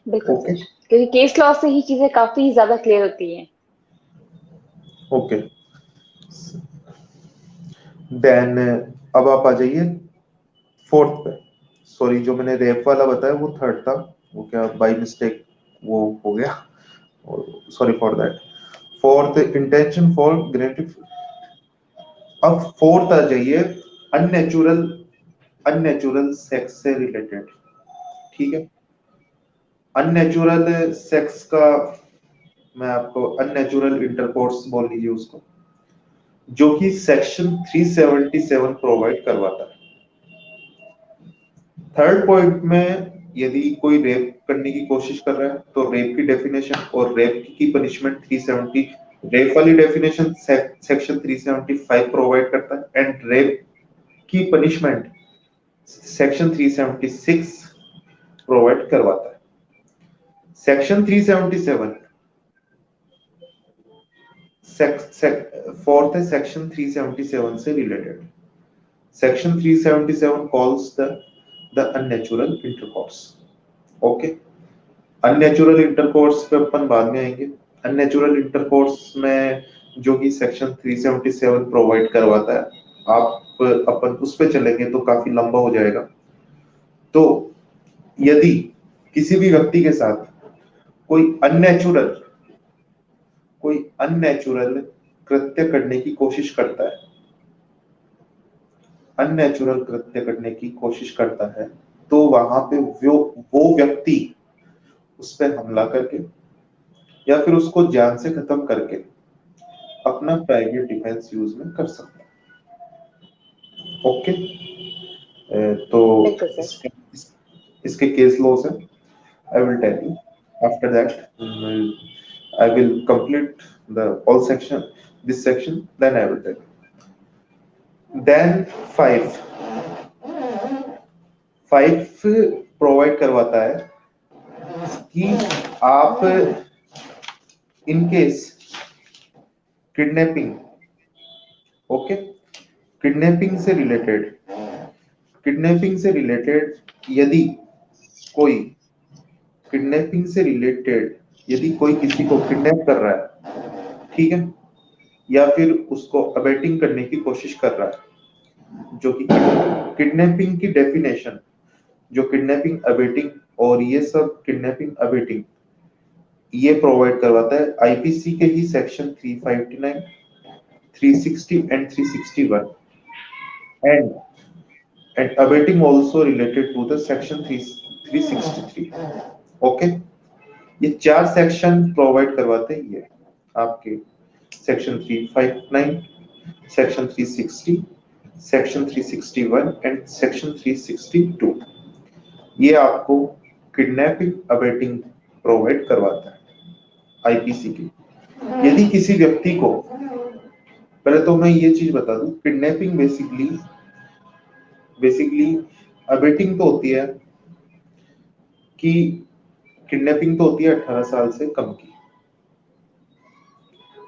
बिल्कुल ओके, सर, क्योंकि केस लॉ से ही चीजें काफी ज्यादा क्लियर होती हैं। ओके, देन अब आप आ जाइए फोर्थ पे। सॉरी, जो मैंने रेप वाला बताया वो थर्ड था, वो क्या बाय मिस्टेक वो हो गया, sorry for that. Fourth, intention for gratification. अब फोर्थ आ जाइए, अननेचुरल अननेचुरल सेक्स से रिलेटेड। ठीक है, अननेचुरल सेक्स का मैं आपको अननेचुरल इंटरकोर्स बोल लीजिए उसको, जो कि सेक्शन 377 प्रोवाइड करवाता है। थर्ड पॉइंट में यदि कोई रेप करने की कोशिश कर रहा है तो रेप की डेफिनेशन और रेप की पनिशमेंट 370, रेप वाली डेफिनेशन सेक्शन 375 प्रोवाइड करता है, एंड रेप की पनिशमेंट सेक्शन 376 प्रोवाइड करवाता है। सेक्शन 377 फोर्थ है, सेक्शन 377 से related. Section 377 calls the unnatural intercourse. Okay, unnatural intercourse पे अपन बाद में आएंगे। अननेचुरल इंटरकोर्स में जो कि सेक्शन 377 प्रोवाइड करवाता है, आप अपन उस पे चलेंगे तो काफी लंबा हो जाएगा। तो यदि किसी भी व्यक्ति के साथ कोई अननेचुरल कोई अननेचुरल कृत्य करने की कोशिश करता है, अननेचुरल कृत्य करने की कोशिश करता है, तो वहां पे वो व्यक्ति उस पर हमला करके या फिर उसको जान से खत्म करके अपना प्राइवेट डिफेंस यूज में कर सकता है। ओके, तो बिल्कुल सर। इसके केस लॉस है। I will tell you. After that, I will complete the all section, this section, then I will tell you. Then five provide करवाता है कि आप in case kidnapping, okay, kidnapping से related यदि कोई kidnapping से related यदि कोई किसी को किडनैप कर रहा है, ठीक है, या फिर उसको अबेटिंग करने की कोशिश कर रहा है, जो कि किडनैपिंग की डेफिनेशन, जो किडनैपिंग अबेटिंग और ये सब किडनैपिंग अबेटिंग ये प्रोवाइड करवाता है आईपीसी के ही section 359, 360 and 361 and abetting also related to the section 363. Okay, ये 4 सेक्शन प्रोवाइड करवाते हैं ये आपके section 359, section 360, section 361 and section 362। ये आपको किडनैपिंग अबेटिंग प्रोवाइड करवाता है आईपीसी की। यदि किसी व्यक्ति को, पहले तो मैं ये चीज बता दूं, किडनैपिंग बेसिकली अबेटिंग तो होती है कि किडनैपिंग तो होती है 18 साल से कम की,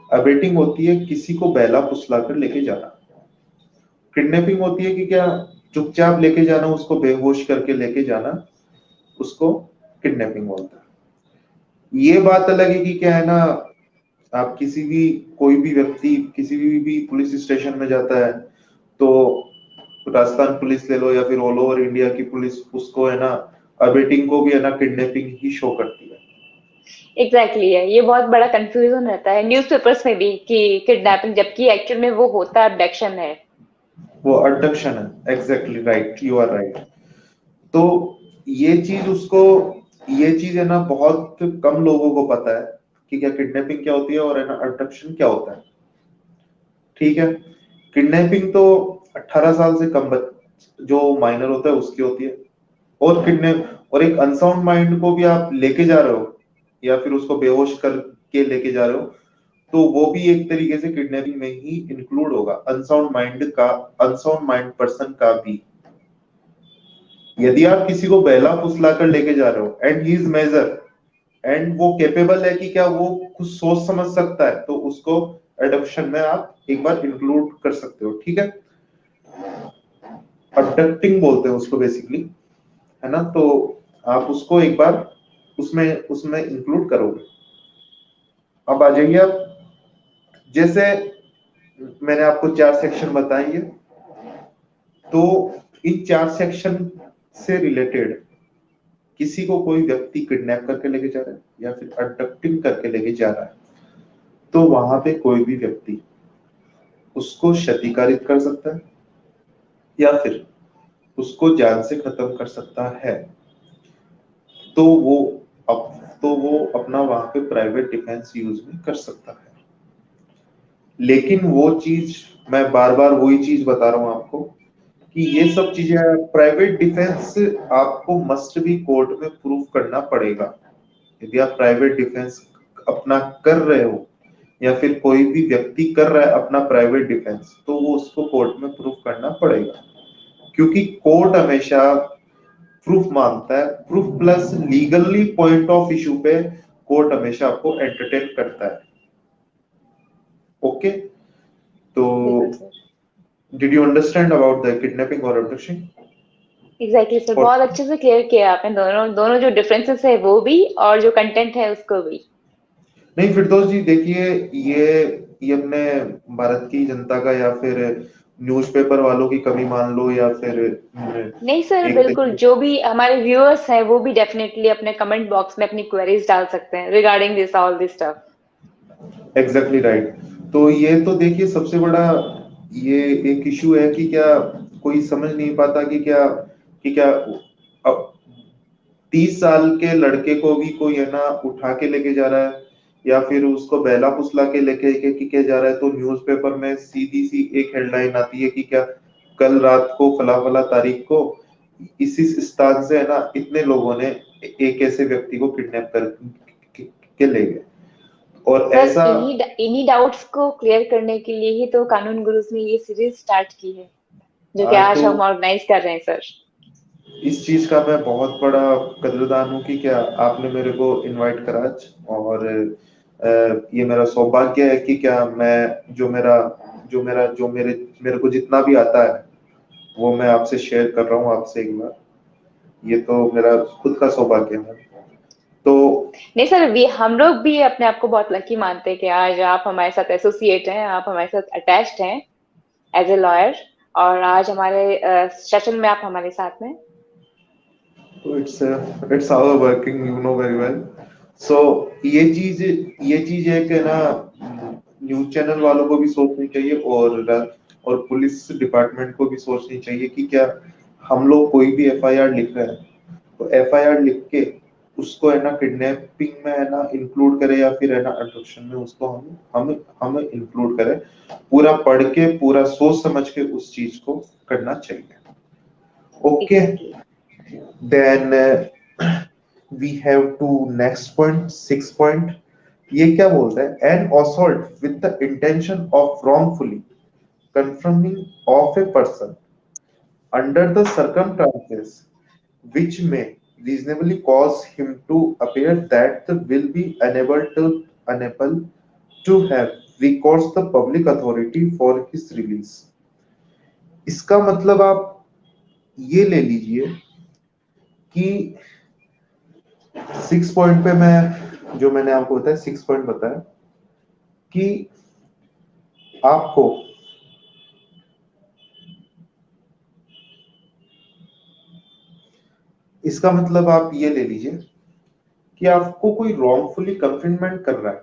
अबेटिंग होती है किसी को बहला फुसला कर लेके जाना, किडनैपिंग होती है कि क्या चुपचाप लेके जाना, उसको बेहोश करके लेके जाना, उसको किडनैपिंग बोलता है। ये बात अलग है कि क्या है ना, आप किसी भी कोई भी व्यक्ति किसी भी पुलिस स्टेशन में जाता है, तो राजस्थान पुलिस ले लो या फिर ऑल ओवर इंडिया की पुलिस, उसको है ना अबेटिंग को भी है ना किडनैपिंग ही शो करती है। एग्जैक्टली है, ये बहुत बड़ा कंफ्यूजन रहता है न्यूज़पेपर्स में भी कि किडनैपिंग, जबकि एक्चुअल में वो होता है अबडक्शन है। वो अबडक्शन है, exactly right, you are right. तो ये चीज है ना बहुत कम लोगों को पता है कि क्या किडनैपिंग क्या होती है और है ना अबडक्शन क्या होता है। ठीक है, किडनैपिंग तो 18 साल से कम जो माइनर होता है उसकी होती है, और किडनैप और एक अनसाउंड माइंड को भी आप लेके जा रहे हो या फिर उसको बेहोश करके लेके जा रहे हो, तो वो भी एक तरीके से किडनैपिंग में ही इंक्लूड होगा, अनसाउंड माइंड पर्सन का भी। यदि आप किसी को बहला फुसला कर लेके जा रहे हो and he is major and वो कैपेबल है कि क्या वो कुछ सोच समझ सकता है, तो उसको एडॉप्शन में आप एक बार इंक्लूड कर सकते हो। ठीक है, अबडक्टिंग बोलते हैं उसको बेसिकली, है ना, तो आप उसको एक बार उसमें इंक्लूड करोगे। अब आ जाइए आप, जैसे मैंने आपको 4 सेक्शन बताएंगे, तो इन 4 सेक्शन से रिलेटेड किसी को कोई व्यक्ति किडनैप करके लेके जा रहा है या फिर अबडक्टिंग करके लेके जा रहा है, तो वहां पे कोई भी व्यक्ति उसको क्षतिकारित कर सकता है या फिर उसको जान से खत्म कर सकता है, तो वो अपना वहां पे प्राइवेट डिफेंस यूज में कर सकता है। लेकिन वो चीज, मैं बार बार वही चीज बता रहा हूं आपको कि ये सब चीजें प्राइवेट डिफेंस आपको मस्ट भी कोर्ट में प्रूफ करना पड़ेगा। यदि आप प्राइवेट डिफेंस अपना कर रहे हो या फिर कोई भी व्यक्ति कर रहा है अपना प्राइवेट डिफेंस, तो वो उसको कोर्ट में प्रूफ करना पड़ेगा, क्योंकि कोर्ट हमेशा प्रूफ मांगता है, proof plus legally point of issue पे कोर्ट हमेशा आपको एंटरटेन करता है। ओके, तो बिल्कुल sir. Did you understand about the kidnapping और अबडक्शन? एग्जैक्टली सर, बहुत अच्छे से क्लियर किया आपने दोनों दोनों जो डिफरेंसेस है वो भी, और जो कंटेंट है उसको भी। नहीं फिरदौस जी, देखिए ये अपने भारत की जनता का या फिर न्यूज़पेपर वालों की कमी मान लो या फिर नहीं सर, एक बिल्कुल, तरीके, जो भी हमारे व्यूअर्स हैं वो भी डेफिनेटली अपने कमेंट बॉक्स में अपनी क्वेरीज डाल सकते हैं regarding this all this stuff. Exactly right. तो ये तो देखिए सबसे बड़ा ये एक इशू है कि क्या कोई समझ नहीं पाता कि क्या अब 30 साल के लड़के को भी कोई है ना उठा के लेके जा रहा है या फिर उसको बेला फुसला के लेके के जा रहा है, तो न्यूज़पेपर में सीधी सी एक हेडलाइन आती है कि क्या कल रात को फला फला तारीख को इसी स्थान से है ना इतने लोगों ने एक ऐसे व्यक्ति को किडनैप के ले गए। और सर ऐसा इन्हीं डाउट्स को क्लियर करने के लिए ही तो कानून गुरुज ने ये सीरीज स्टार्ट की है, जो कि आज तो हम ऑर्गेनाइज कर रहे हैं सर। इस चीज का मैं बहुत बड़ा कदरदान हूँ कि क्या आपने मेरे को इनवाइट करा आज। और ये मेरा सौभाग्य है कि क्या मैं जो मेरे को जितना भी आता है वो मैं आपसे शेयर कर रहा हूँ आपसे एक बार। ये तो मेरा खुद का सौभाग्य है। तो नहीं सर, भी हम लोग भी अपने आप को बहुत लकी मानते हैं कि आज आप हमारे साथ एसोसिएट हैं, आप हमारे साथ अटैच्ड हैं एज ए लॉयर, और आज हमारे सेशन में आप हमारे साथ में। It's our working, you know very well. So ये चीज है कि ना न्यूज चैनल वालों को भी सोचनी चाहिए और पुलिस डिपार्टमेंट को भी सोचनी चाहिए कि क्या हम लोग कोई भी एफआईआर लिख रहे हैं तो एफआईआर लिख के उसको है ना किडनैपिंग में है ना इंक्लूड करें या फिर है ना अब्डक्शन में उसको हम इंक्लूड करें। पूरा पढ़ के पूरा सोच समझ के उस चीज को करना चाहिए। Okay, exactly. Then we have to next point 6 point. ये क्या बोलता है, an assault with the intention of wrongfully confronting of a person under the circumstances which may reasonably cause him to appear that will be unable to have recourse the public authority for his release। इसका मतलब आप ये ले लीजिए कि 6 point पे मैं जो मैंने आपको बताया 6 पॉइंट बताया कि आपको इसका मतलब आप ये ले लीजिए कि आपको कोई रॉन्गफुली कन्फिनमेंट कर रहा है।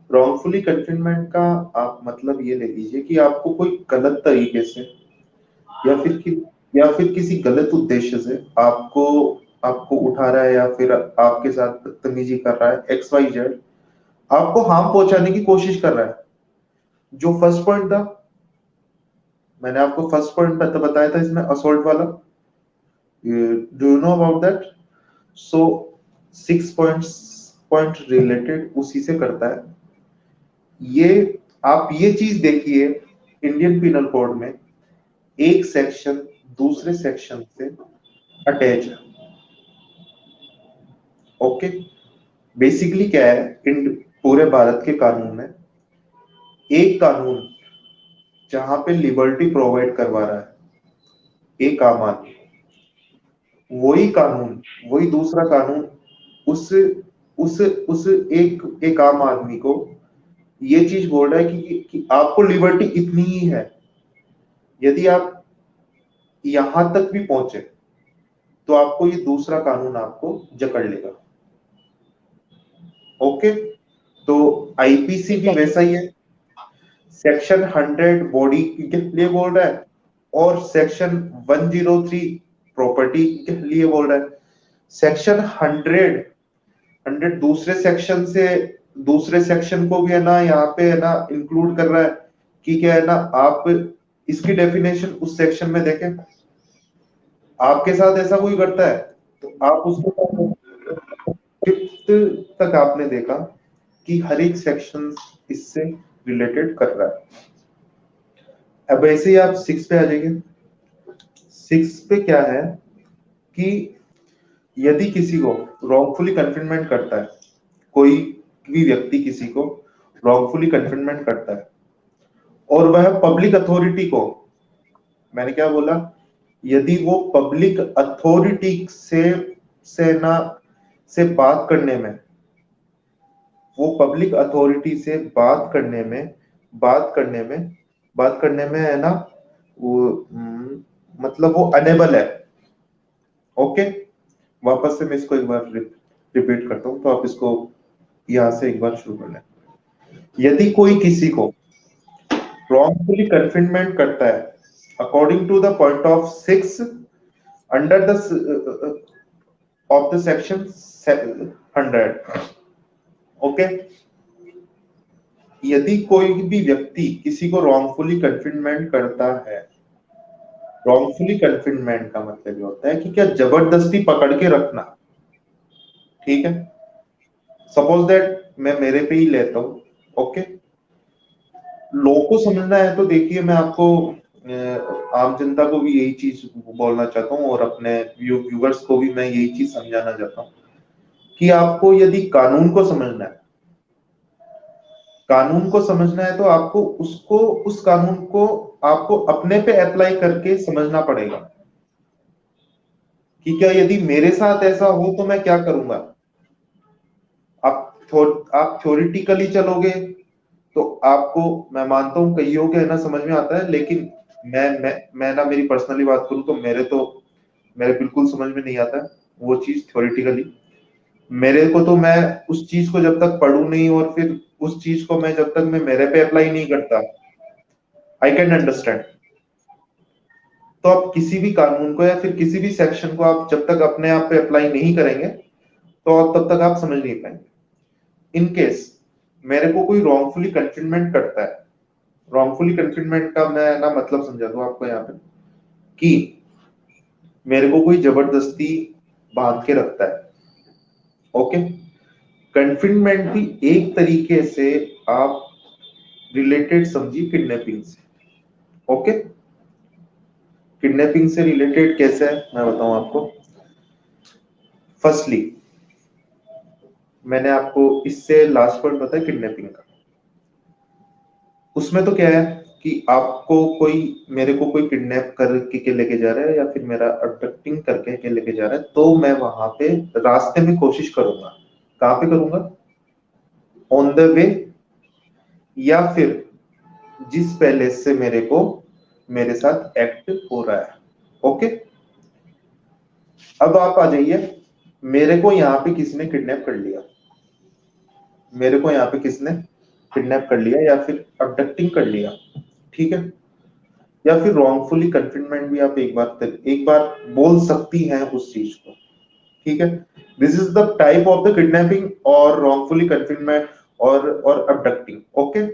रॉन्गफुली कन्फिनमेंट का आप मतलब ये ले लीजिए कि आपको कोई गलत तरीके से या फिर या फिर किसी गलत उद्देश्य से आपको आपको उठा रहा है या फिर आपके साथ बदतमीजी कर रहा है XYZ, आपको हार्म पहुंचाने की कोशिश कर रहा है। जो फर्स्ट पॉइंट था, मैंने आपको फर्स्ट पॉइंट बताया था इसमें असोल्ट वाला, do you know about that? So 6 point related उसी से करता है। ये आप ये चीज देखिए, इंडियन पिनल कोड में एक सेक्शन दूसरे सेक्शन से अटैच है। ओके, बेसिकली क्या है, पूरे भारत के कानून में एक कानून जहां पे लिबर्टी प्रोवाइड करवा रहा है एक आम आदमी, वही कानून वही दूसरा कानून उस उस एक आम आदमी को ये चीज बोल रहा है कि आपको लिबर्टी इतनी ही है, यदि आप यहां तक भी पहुंचे तो आपको ये दूसरा कानून आपको जकड़ लेगा। ओके, तो आईपीसी भी एग्जैक्टली। वैसा ही है। सेक्शन 100 बॉडी के लिए बोल रहा है और सेक्शन 103 प्रॉपर्टी के लिए बोल रहा है। सेक्शन 100 दूसरे सेक्शन को भी है ना यहाँ पे है ना इंक्लूड कर रहा है कि क्या है ना, आप इसकी डेफिनेशन उस सेक्शन में देखें। आपके साथ ऐसा कोई करता है तो आप उसको फिफ्थ तक आपने देखा कि हर एक सेक्शन इससे रिलेटेड कर रहा है। अब ऐसे ही आप 6 पे आ जाइए। 6 पे क्या है कि यदि किसी को रॉन्गफुली कन्फिनमेंट करता है, कोई भी व्यक्ति किसी को रॉन्गफुली कन्फिनमेंट करता है और वह पब्लिक अथॉरिटी को, मैंने क्या बोला, यदि वो पब्लिक अथॉरिटी से ना से बात करने में, वो पब्लिक अथॉरिटी से बात करने में है ना वो मतलब वो अनेबल है। ओके, वापस से मैं इसको एक बार रिपीट करता हूँ तो आप इसको यहाँ से एक बार शुरू कर लें। यदि कोई किसी को wrongfully confinement करता है according to the point of 6 under the of the section 100, okay. यदि कोई भी व्यक्ति किसी को wrongfully confinement करता है, wrongfully confinement का मतलब ये होता है कि क्या जबरदस्ती पकड़ के रखना, ठीक है। सपोज दैट मैं मेरे पे ही लेता हूं, ओके। लॉ को समझना है तो देखिए मैं आपको आम जनता को भी यही चीज बोलना चाहता हूँ और अपने व्यूवर्स को भी मैं यही चीज समझाना चाहता हूँ कि आपको यदि कानून को समझना है, कानून को समझना है तो आपको उसको, उस कानून को आपको अपने पे अप्लाई करके समझना पड़ेगा कि क्या यदि मेरे साथ ऐसा हो तो मैं क्या करूंगा। आप थ्योरेटिकली चलोगे तो आपको, मैं मानता हूं कईयों के है ना समझ में आता है, लेकिन मैं ना मेरी पर्सनली बात करूं तो मेरे बिल्कुल समझ में नहीं आता है वो चीज थ्योरेटिकली। मेरे को तो मैं उस चीज को जब तक पढ़ू नहीं और फिर उस चीज को मैं जब तक मैं मेरे पे अप्लाई नहीं करता, आई कैन अंडरस्टैंड। तो आप किसी भी कानून को या फिर किसी भी सेक्शन को आप जब तक अपने आप पे अप्लाई नहीं करेंगे तो तब तक आप समझ नहीं पाएंगे। इन केस मेरे को कोई रॉन्गफुली कंफिनमेंट करता है, रॉन्गफुली कंफिनमेंट का मैं ना मतलब समझा दूं आपको यहाँ पे कि मेरे को कोई जबरदस्ती बांध के रखता है, ओके। कंफिनमेंट भी एक तरीके से आप रिलेटेड समझिए किडनैपिंग से, ओके। किडनैपिंग से रिलेटेड कैसे है मैं बताऊं आपको। फर्स्टली मैंने आपको इससे लास्ट पॉइंट बताया किडनैपिंग का, उसमें तो क्या है कि आपको कोई, मेरे को कोई किडनैप करके के लेके जा रहा है या फिर मेरा अबडक्टिंग करके के लेके जा रहा है तो मैं वहां पे रास्ते में कोशिश करूंगा, कहां पे करूंगा, ऑन द वे, या फिर जिस पैलेस से मेरे को मेरे साथ एक्ट हो रहा है, ओके। अब आप आ जाइए, मेरे को यहाँ पे किसी ने किडनैप कर लिया, मेरे को यहाँ पे किसने किडनैप कर लिया या फिर अबडक्टिंग कर लिया, ठीक है। या फिर रॉन्गफुली कंफिनमेंट भी आप एक बार बोल सकती हैं उस चीज को, ठीक है। This is the type of the kidnapping और रॉन्गफुली कंफिनमेंट और abducting, okay. Are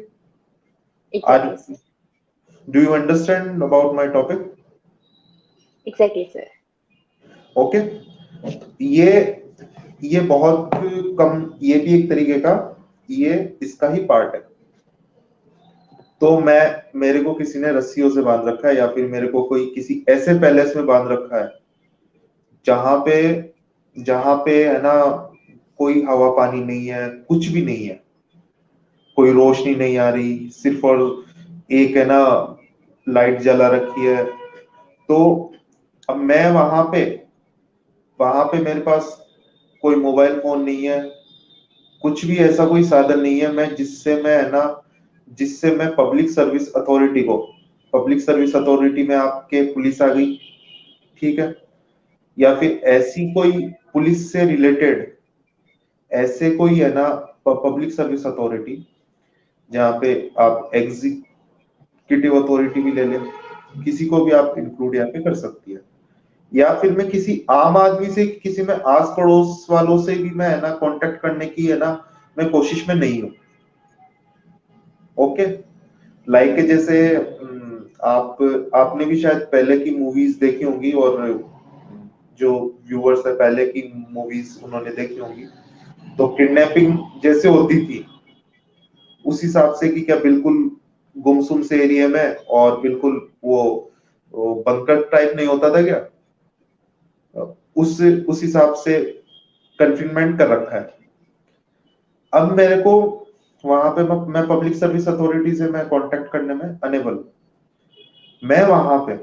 Exactly, sir. Do you understand about my topic? Exactly, sir. Okay. ये ये बहुत कम, ये भी एक तरीके का, ये इसका ही पार्ट है। तो मेरे को किसी ने रस्सियों से बांध रखा है या फिर मेरे को कोई किसी ऐसे पैलेस में बांध रखा है जहां पे जहां पे है ना कोई हवा पानी नहीं है, कुछ भी नहीं है, कोई रोशनी नहीं आ रही, सिर्फ और एक है ना लाइट जला रखी है। तो अब मैं वहां पे मेरे पास कोई मोबाइल फोन नहीं है, कुछ भी ऐसा कोई साधन नहीं है मैं जिससे मैं पब्लिक सर्विस अथॉरिटी को, पब्लिक सर्विस अथॉरिटी में आपके पुलिस आ गई, ठीक है। या फिर ऐसी कोई पुलिस से रिलेटेड ऐसे कोई है ना पब्लिक सर्विस अथॉरिटी जहाँ पे आप एग्जीक्यूटिव अथॉरिटी भी ले लें, किसी को भी आप इंक्लूड यहाँ पे कर सकती है। या फिर मैं किसी आम आदमी से, किसी में आस पड़ोस वालों से भी मैं है ना कांटेक्ट करने की है ना मैं कोशिश में नहीं हूँ, ओके। लाइक जैसे आप आपने भी शायद पहले की मूवीज देखी होंगी और जो व्यूअर्स है पहले की मूवीज उन्होंने देखी होंगी, तो किडनैपिंग जैसे होती थी उस हिसाब से कि क्या बिल्कुल गुमसुम से एरिया में और बिल्कुल वो बंकर टाइप नहीं होता था क्या, उस हिसाब से कन्फिनमेंट कर रखा है। अब मेरे को वहां पे मैं पब्लिक सर्विस अथॉरिटी से मैं कांटेक्ट करने में अनेबल, मैं वहां पे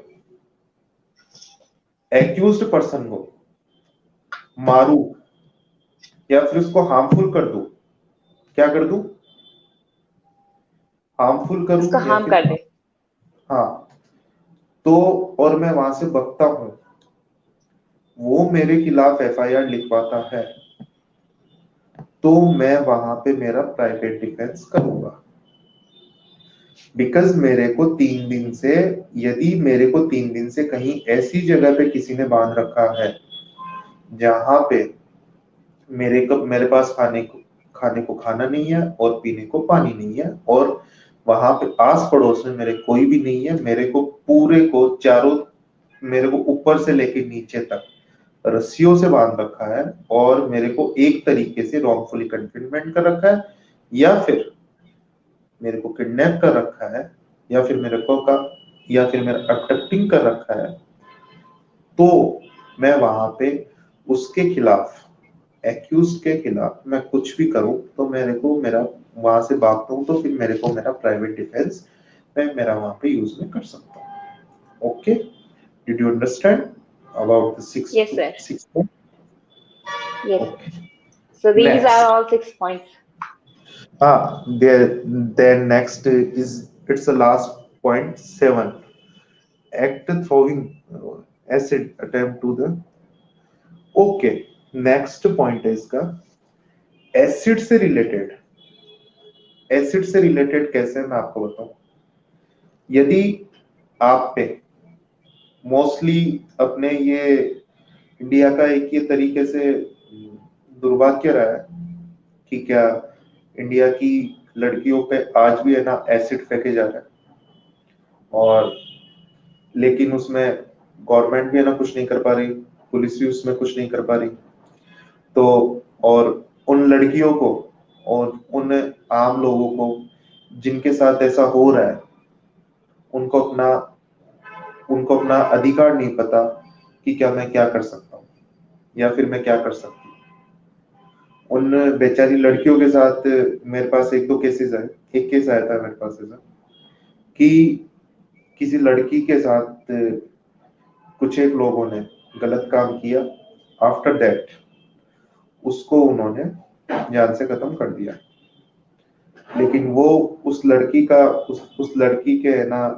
एक्यूज्ड पर्सन को मारू या फिर उसको हार्मफुल कर दूं, क्या कर दूं, हार्मफुल उसका करूं या हार्म फिर, कर दे. हाँ, तो और मैं वहां से बचता हूं, वो मेरे खिलाफ एफआईआर लिखवाता है तो मैं वहां पे मेरा प्राइवेट डिफेंस करूंगा, बिकॉज मेरे को 3 दिन से, यदि मेरे को 3 दिन से कहीं ऐसी जगह पे किसी ने बांध रखा है जहां पे मेरे पास खाने को खाना नहीं है और पीने को पानी नहीं है, और वहां पे आस पड़ोस में मेरे कोई भी नहीं है, मेरे को पूरे को चारों, मेरे को ऊपर से लेके नीचे तक रस्सियों से बांध रखा है, और मेरे को एक तरीके से रॉन्गफुली कन्फाइनमेंट कर रखा है, या फिर मेरे को किडनैप कर रखा है, या फिर मेरा अबडक्टिंग कर रखा है, तो मैं वहां पे उसके खिलाफ, एक्यूज के खिलाफ मैं कुछ भी करूं तो मेरे को मेरा वहां से भागता हूं तो फिर मेरे को मेरा प्राइवेट डिफेंस मैं मेरा वहां पे यूज में कर सकता हूं। Okay, did you understand about the six Yes, sir. Six Yes. Okay, So these are next, all 6 points. then next is, it's the last point 7, act throwing acid attempt to the, okay, next point है इसका acid से related. Acid से related कैसे मैं आपको बताऊं, यदि आप पे मोस्टली अपने ये इंडिया का एक ये तरीके से दुर्भाग्य रहा है कि क्या इंडिया की लड़कियों पे आज भी है ना एसिड फेंके जा रहा है, और लेकिन उसमें गवर्नमेंट भी है ना कुछ नहीं कर पा रही, पुलिस भी उसमें कुछ नहीं कर पा रही। तो और उन लड़कियों को और उन आम लोगों को जिनके साथ ऐसा हो रहा है, उनको उनको अपना अधिकार नहीं पता कि क्या मैं क्या कर सकता हूँ या फिर मैं क्या कर सकती हूँ। उन बेचारी लड़कियों के साथ मेरे पास एक दो केसेस है, एक केस आया था मेरे पास ऐसा कि किसी लड़की के साथ कुछ एक लोगों ने गलत काम किया, आफ्टर दैट उसको उन्होंने जान से खत्म कर दिया, लेकिन वो उस लड़की का उस लड़की के है ना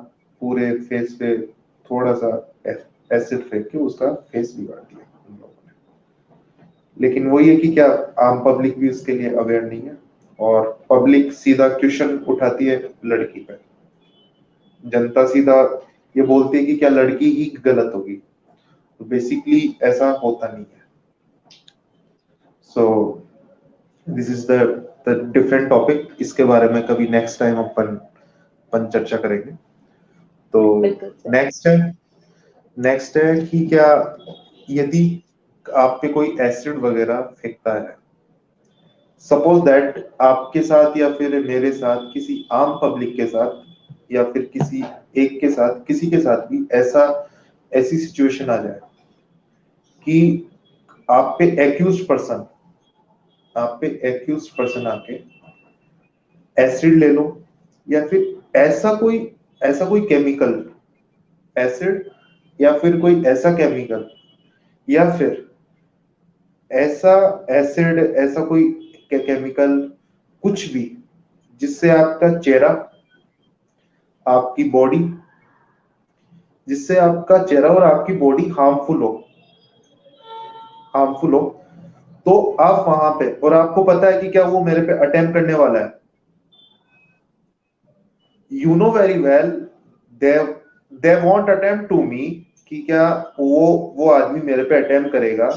पूरे फेस पे थोड़ा सा एसिड फेंक के उसका फेस बिगाड़ दिया उन लोगों ने। लेकिन वही है कि क्या आम पब्लिक भी उसके लिए अवेयर नहीं है, और पब्लिक सीधा क्वेश्चन उठाती है लड़की पे, जनता सीधा ये बोलती है कि क्या लड़की ही गलत होगी, तो बेसिकली ऐसा होता नहीं है। So this is the different topic, इसके बारे में कभी नेक्स्ट टाइम अपन चर्चा करेंगे। तो बिल्कुल सर। नेक्स्ट है कि क्या यदि आप पे कोई एसिड वगैरह फेंकता है, सपोज दैट आपके साथ या फिर मेरे साथ किसी आम पब्लिक के साथ या फिर किसी एक के साथ किसी के साथ भी ऐसी सिचुएशन आ जाए कि आप पे एक्यूज पर्सन आके एसिड ले लो, या फिर ऐसा कोई केमिकल, एसिड या फिर कोई ऐसा केमिकल, या फिर ऐसा एसिड, ऐसा कोई केमिकल, कुछ भी जिससे आपका चेहरा, आपकी बॉडी, जिससे आपका चेहरा और आपकी बॉडी हार्मफुल हो, तो आप वहां पे, और आपको पता है कि क्या वो मेरे पे अटेम्प्ट करने वाला है, you know very well they want attempt to me, कि क्या वो आदमी मेरे पे अटेम्प्ट करेगा,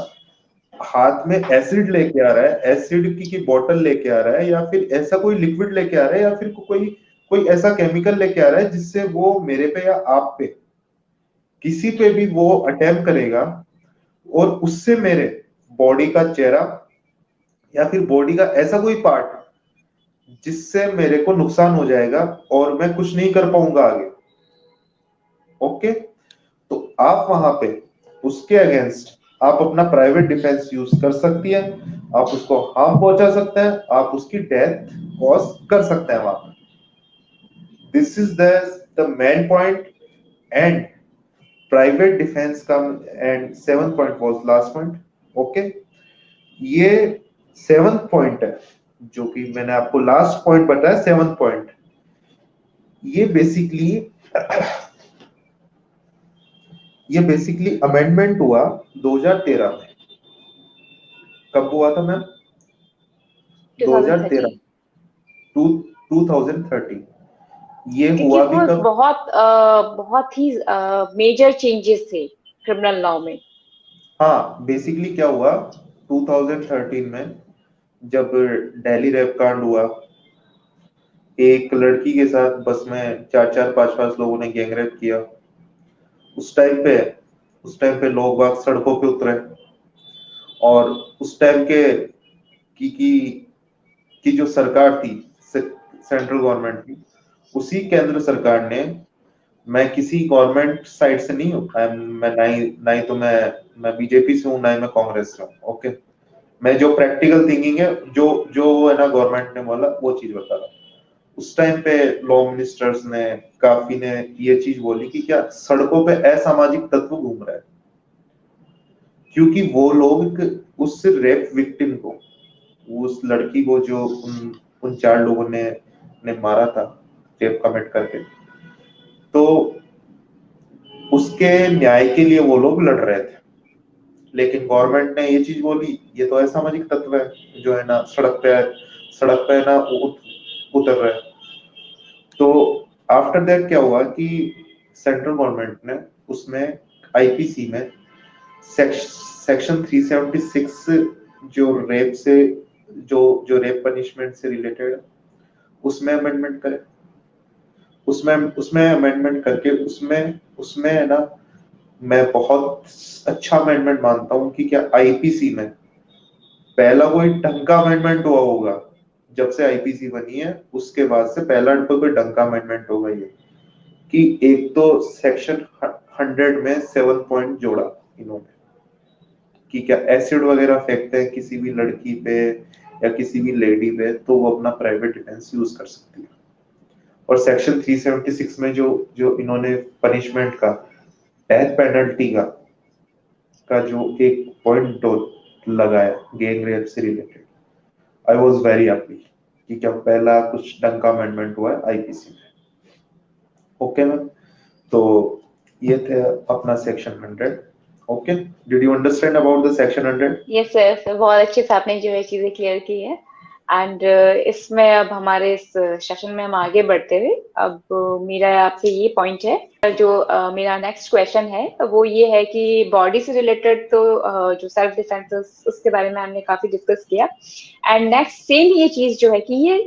हाथ में एसिड लेके आ रहा है, एसिड की बोतल लेके आ रहा है, या फिर ऐसा कोई लिक्विड लेके आ रहा है, या फिर कोई कोई ऐसा केमिकल लेके आ रहा है जिससे वो मेरे पे या आप पे किसी पे भी वो अटेम्प्ट करेगा, और उससे मेरे बॉडी का चेहरा या फिर बॉडी का ऐसा कोई पार्ट जिससे मेरे को नुकसान हो जाएगा और मैं कुछ नहीं कर पाऊंगा आगे। ओके, तो आप वहां पे उसके अगेंस्ट आप अपना प्राइवेट डिफेंस यूज कर सकती है, आप उसको हार्म पहुंचा सकते हैं, आप उसकी डेथ कॉज कर सकते हैं वहां पे। This is the main point, and private defence का, and 7th point was last point. Okay, ये 7th पॉइंट है जो कि मैंने आपको लास्ट पॉइंट बताया, 7th पॉइंट, ये बेसिकली अमेंडमेंट हुआ 2013 में। कब हुआ था मैम? 2013, 2013। 2013। ये क्योंकि हुआ भी वो कब? बहुत ही मेजर चेंजेस थे क्रिमिनल लॉ में। हाँ, बेसिकली क्या हुआ 2013 में, जब दिल्ली रेप कांड हुआ, एक लड़की के साथ बस में चार चार पांच पांच लोगों ने गैंगरेप किया। उस टाइम पे उस टाइम पे लोग बाग सड़कों पे उतरे, और उस टाइम के की जो सरकार थी, सेंट्रल गवर्नमेंट थी, उसी केंद्र सरकार ने, मैं किसी गवर्नमेंट साइड से नहीं हूँ, मैं ना ही तो मैं बीजेपी से हूँ, ना ही मैं कांग्रेस से हूँ। ओके, मैं जो प्रैक्टिकल थिंकिंग है, जो जो है ना गवर्नमेंट ने बोला वो चीज बता रहा हूँ। उस टाइम पे लॉ मिनिस्टर्स ने, काफी ने ये चीज बोली कि क्या सड़कों पे असामाजिक तत्व घूम रहा है, क्योंकि वो लोग उस रेप विक्टिम को, उस लड़की को जो उन उन चार लोगों ने मारा था रेप कमिट करके, तो उसके न्याय के लिए वो लोग लड़ रहे थे। लेकिन गवर्नमेंट ने ये चीज बोली, ये तो असामाजिक तत्व है जो है ना सड़क पे ना उतर रहे हैं। तो आफ्टर दैट क्या हुआ कि सेंट्रल गवर्नमेंट ने उसमें आईपीसी में सेक्शन 376, जो रेप से जो जो रेप पनिशमेंट से रिलेटेड है, उसमें अमेंडमेंट करे। उसमें उसमें अमेंडमेंट करके उसमें उसमें है ना, मैं बहुत अच्छा अमेंडमेंट मानता हूँ कि क्या आईपीसी में पहला कोई ढंग का अमेंडमेंट हुआ होगा जब से आईपीसी बनी है, उसके बाद से पहला कोई ढंग का अमेंडमेंट होगा ये, कि एक तो सेक्शन 100 में 7 पॉइंट जोड़ा इन्होंने, कि क्या एसिड वगैरह फेंकते हैं किसी भी लड़की पे या किसी भी लेडी पे, तो वो अपना प्राइवेट डिफेंस यूज कर सकती है। और सेक्शन 376 में जो जो इन्होंने पनिशमेंट का, डेथ पेनल्टी का जो एक पॉइंट लगाया गैंग रेप से related, I was very happy कि क्या पहला कुछ ढंग का अमेंडमेंट हुआ है आईपीसी में। ओके मैम, तो ये थे अपना section 100। Okay, did you understand about the section 100? Yes sir, बहुत अच्छे से आपने जो है चीजें क्लियर की है। एंड इसमें अब हमारे इस सेशन में हम आगे बढ़ते हुए, अब मेरा आपसे ये पॉइंट है, जो मेरा नेक्स्ट क्वेश्चन है वो ये है कि बॉडी से रिलेटेड तो जो सेल्फ डिफेंस उसके बारे में हमने काफी डिस्कस किया। एंड नेक्स्ट सेम ये चीज जो है कि ये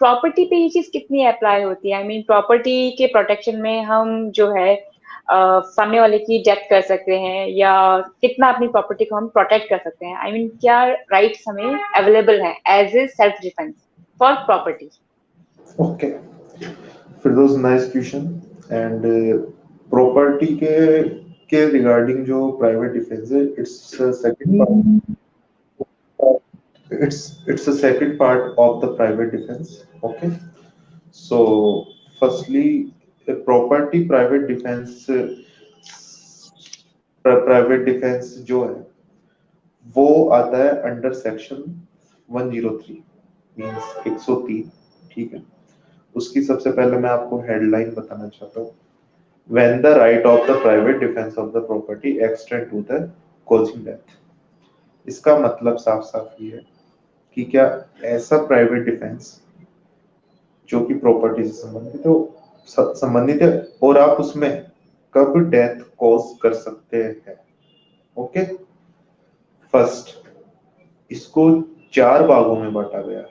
प्रॉपर्टी पे ये चीज कितनी अप्लाई होती है। आई मीन प्रॉपर्टी के प्रोटेक्शन में हम जो है सामने वाले की डेथ कर सकते हैं, या कितना अपनी प्रॉपर्टी को हम प्रोटेक्ट कर सकते हैं। आई मीन क्या राइट्स हमें अवेलेबल है as a self defence for property. Okay, फिर नाइस क्वेश्चन। एंड प्रॉपर्टी के रिगार्डिंग जो प्राइवेट डिफेंस है, it's a second part of the private defense. Okay, so firstly, a property private defense जो है वो आता है अंडर सेक्शन 103, मींस 103। ठीक है, उसकी सबसे पहले मैं आपको हेडलाइन बताना चाहता हूँ। When the right of the private defense of the property extend to the causing death, इसका मतलब साफ साफ ये है कि क्या ऐसा प्राइवेट डिफेंस जो कि प्रॉपर्टी से संबंधित है और आप उसमें कब डेथ कॉज कर सकते हैं। ओके, फर्स्ट, इसको चार भागों में बांटा गया है,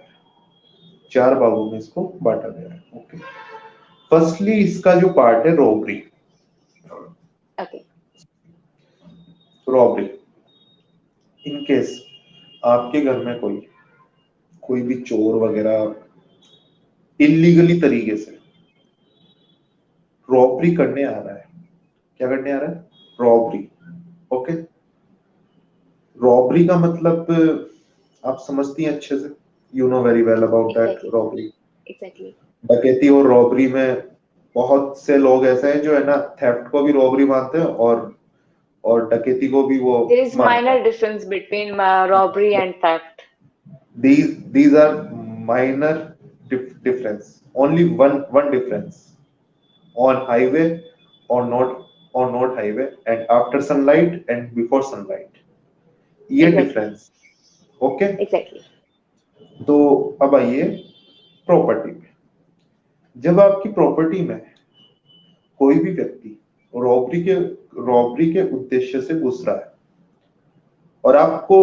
चार भागों में इसको बांटा गया है। ओके, फर्स्टली इसका जो पार्ट है robbery. Okay, robbery, in case आपके घर में कोई भी चोर वगैरह इलीगली तरीके से रॉबरी करने आ रहा है, क्या करने आ रहा है? रॉबरी। ओके, रॉबरी का मतलब आप समझती हैं अच्छे से, you know very well about that exactly, robbery. Exactly. डकैती और रॉबरी में बहुत से लोग ऐसे हैं जो है ना थेफ्ट को भी रॉबरी मानते हैं और डकैती को भी वो देयर इज मानते हैं। Minor difference between robbery and theft. These are minor difference. Only one difference on highway or not highway, and after sunlight and before sunlight. ये एग्जैक्टली, डिफरेंस। Okay, exactly. तो अब आइए प्रॉपर्टी पे। जब आपकी property में कोई भी व्यक्ति रॉबरी के उद्देश्य से घुस रहा है और आपको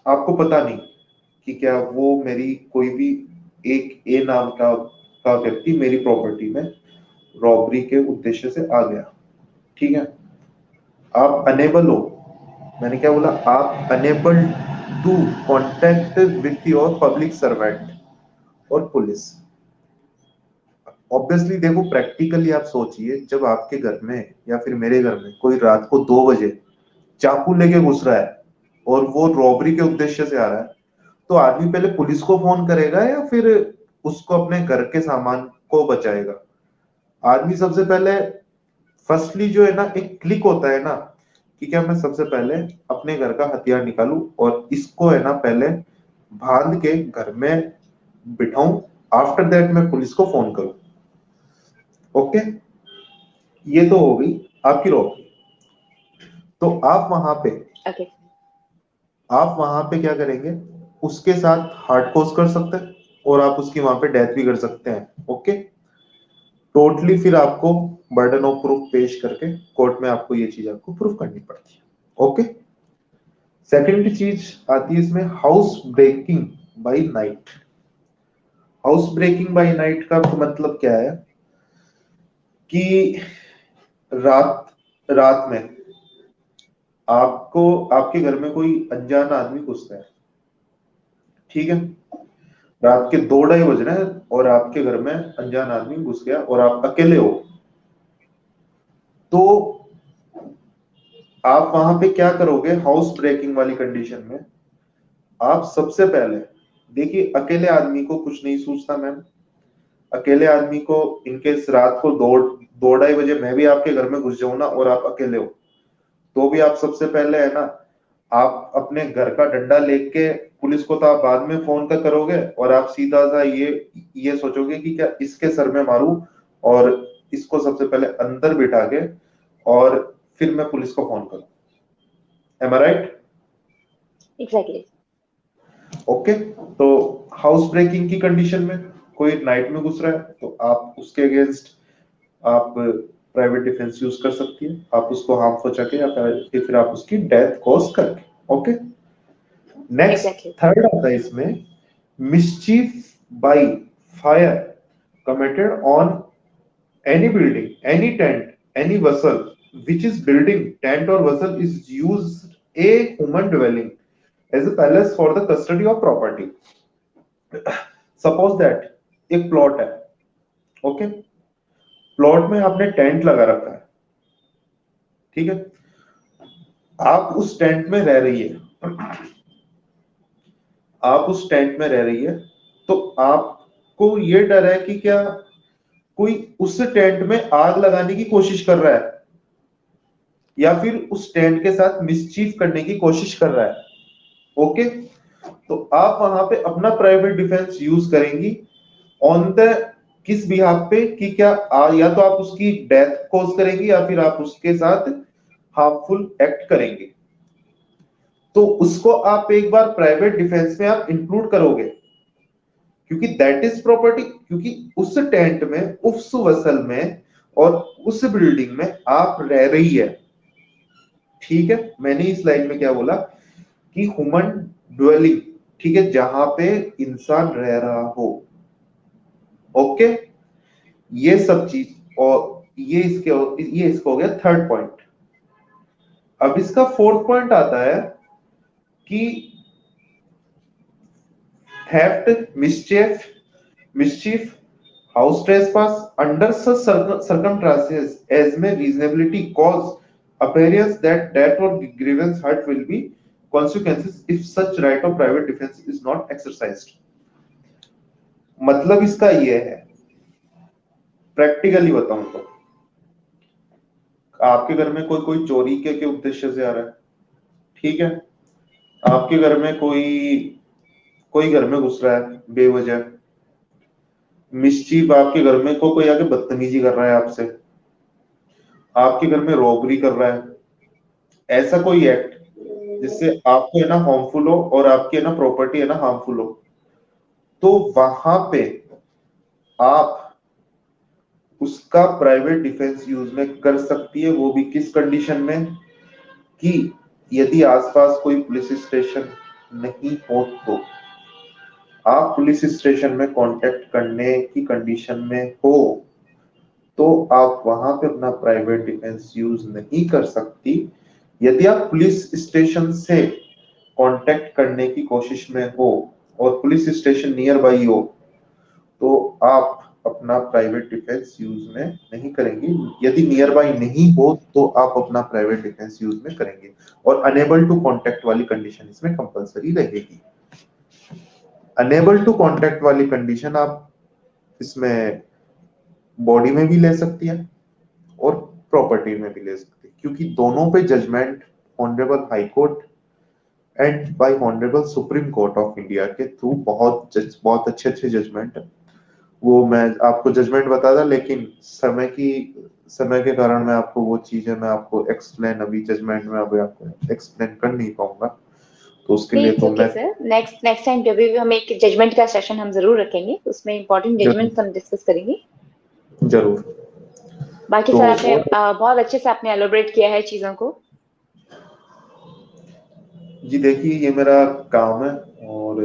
आपको पता नहीं कि क्या वो मेरी कोई भी एक ए नाम का व्यक्ति मेरी प्रॉपर्टी में रॉबरी के उद्देश्य से आ गया, ठीक है, आप अनेबल हो, मैंने क्या बोला, आप enable to contact with your public servant और पुलिस। ऑब्वियसली देखो, प्रैक्टिकली आप सोचिए, जब आपके घर में या फिर मेरे घर में कोई रात को 2 बजे चाकू लेके घुस रहा है और वो रॉबरी के उद्देश्य से आ रहा है, तो आदमी पहले पुलिस को फोन करेगा या फिर उसको अपने घर के सामान को बचाएगा? आदमी सबसे पहले, फर्स्टली जो है ना, एक क्लिक होता है ना कि क्या मैं सबसे पहले अपने घर का हथियार निकालूं और इसको है ना पहले बांध के घर में बिठाऊं, आफ्टर दैट मैं पुलिस को फोन करूं। ओके, ये तो हो गई आपकी रॉबरी। तो आप वहां पे Okay. आप वहां पे क्या करेंगे, उसके साथ हार्ड कोर्स कर सकते हैं और आप उसकी वहां पे डेथ भी कर सकते हैं। ओके, टोटली फिर आपको बर्डन ऑफ प्रूफ पेश करके कोर्ट में आपको ये चीज आपको प्रूफ करनी पड़ती है। ओके, सेकेंड चीज आती है इसमें, house breaking by night. House breaking by night का मतलब क्या है कि रात रात में आपको आपके घर में कोई अनजान आदमी घुसता है, ठीक है, रात के 2-2:30 बज रहे हैं और आपके घर में अनजान आदमी घुस गया और आप अकेले हो, तो आप वहां पे क्या करोगे? हाउस ब्रेकिंग वाली कंडीशन में आप सबसे पहले, देखिए अकेले आदमी को कुछ नहीं सूझता मैम, अकेले आदमी को इनकेस रात को 2-2:30 बजे मैं भी आपके घर में घुस जाऊं ना और आप अकेले हो, तो भी आप सबसे पहले है ना, आप अपने घर का डंडा लेके, पुलिस को तो आप बाद में फोन तक करोगे और आप सीधा सा ये सोचोगे कि क्या इसके सर में मारूं और इसको सबसे पहले अंदर बिठा के और फिर मैं पुलिस को फोन करूं। एम आई राइट? Exactly. ओके, तो हाउस ब्रेकिंग की कंडीशन में कोई नाइट में घुस रहा है तो आप उसके अगेंस्ट आप प्राइवेट डिफेंस यूज कर सकती है, आप उसको हार्म पहुंचा के या फिर आप उसकी डेथ कॉज करके। Okay, next Exactly. थर्ड आता है इसमें, mischief by fire committed on any building, any tent, any vessel which is building, tent or vessel is used a human dwelling as a palace for the custody of property. Suppose that एक plot है, okay, plot में आपने tent लगा रखा है, ठीक है, आप उस टेंट में रह रही है, आप उस टेंट में रह रही है, तो आपको ये डर है कि क्या कोई उस टेंट में आग लगाने की कोशिश कर रहा है या फिर उस टेंट के साथ मिसचीफ करने की कोशिश कर रहा है। ओके, तो आप वहां पे अपना प्राइवेट डिफेंस यूज करेंगी ऑन द किस बिहाफ पे कि क्या या तो आप उसकी डेथ कॉज करेंगी या फिर आप उसके साथ हार्मफुल एक्ट करेंगे, तो उसको आप एक बार प्राइवेट डिफेंस में आप इंक्लूड करोगे क्योंकि दैट इज प्रॉपर्टी, क्योंकि उस टेंट में, उस वसल में और उस बिल्डिंग में आप रह रही है। ठीक है, मैंने इस लाइन में क्या बोला कि ह्यूमन ड्वेलिंग, ठीक है, जहां पे इंसान रह रहा हो। ओके, ये सब चीज, और ये इसका हो गया थर्ड पॉइंट। अब इसका फोर्थ पॉइंट आता है कि theft, mischief, house trespass under such circumstances as may reasonably cause appearance that death or grievance hurt will be consequences if such right of private defense is not exercised। मतलब इसका ये है, practically बताऊं तो, आपके घर में कोई कोई चोरी के उद्देश्य से आ रहा है, ठीक है, आपके घर में कोई घर में घुस रहा है बेवजह, मिसचीफ, आपके घर में कोई आके बदतमीजी कर रहा है आपसे, आपके घर में रॉबरी कर रहा है, ऐसा कोई एक्ट जिससे आपको है ना हार्मफुल हो और आपकी है ना प्रॉपर्टी है ना हार्मफुल हो, तो वहां पे आप उसका प्राइवेट डिफेंस यूज में कर सकती है, वो भी किस कंडीशन में, कि यदि आसपास कोई पुलिस स्टेशन नहीं हो तो आप पुलिस स्टेशन में कांटेक्ट करने की कंडीशन में हो तो आप वहां पे अपना प्राइवेट डिफेंस यूज नहीं कर सकती। यदि आप पुलिस स्टेशन से कांटेक्ट करने की कोशिश में हो और पुलिस स्टेशन नियर बाई हो तो आप अपना प्राइवेट डिफेंस यूज में नहीं करेंगे। यदि नियर बाई नहीं हो तो आप अपना प्राइवेट डिफेंस यूज में करेंगे, और अनेबल टू कांटेक्ट वाली कंडीशन इसमें कंपलसरी रहेगी। अनेबल टू कांटेक्ट वाली कंडीशन आप इसमें बॉडी में भी ले सकती है और प्रॉपर्टी में भी ले सकती है, क्योंकि दोनों पे judgement honourable high court and by honourable supreme court of India के थ्रू बहुत अच्छे अच्छे जजमेंट है। वो मैं आपको जजमेंट बता था, लेकिन समय के कारण मैं आपको वो चीजें मैं आपको एक्सप्लेन अभी जजमेंट में अभी आपको एक्सप्लेन कर नहीं पाऊंगा, तो उसके लिए प्लीज तो ओके मैं सर, नेक्स्ट टाइम जब भी हम एक जजमेंट का सेशन हम जरूर रखेंगे, उसमें इंपॉर्टेंट जजमेंट हम डिस्कस करेंगे। जरूर। बाकी तो सर आपने बहुत अच्छे से आपने एलोबरेट किया है चीजों को। जी देखिए, ये मेरा काम है और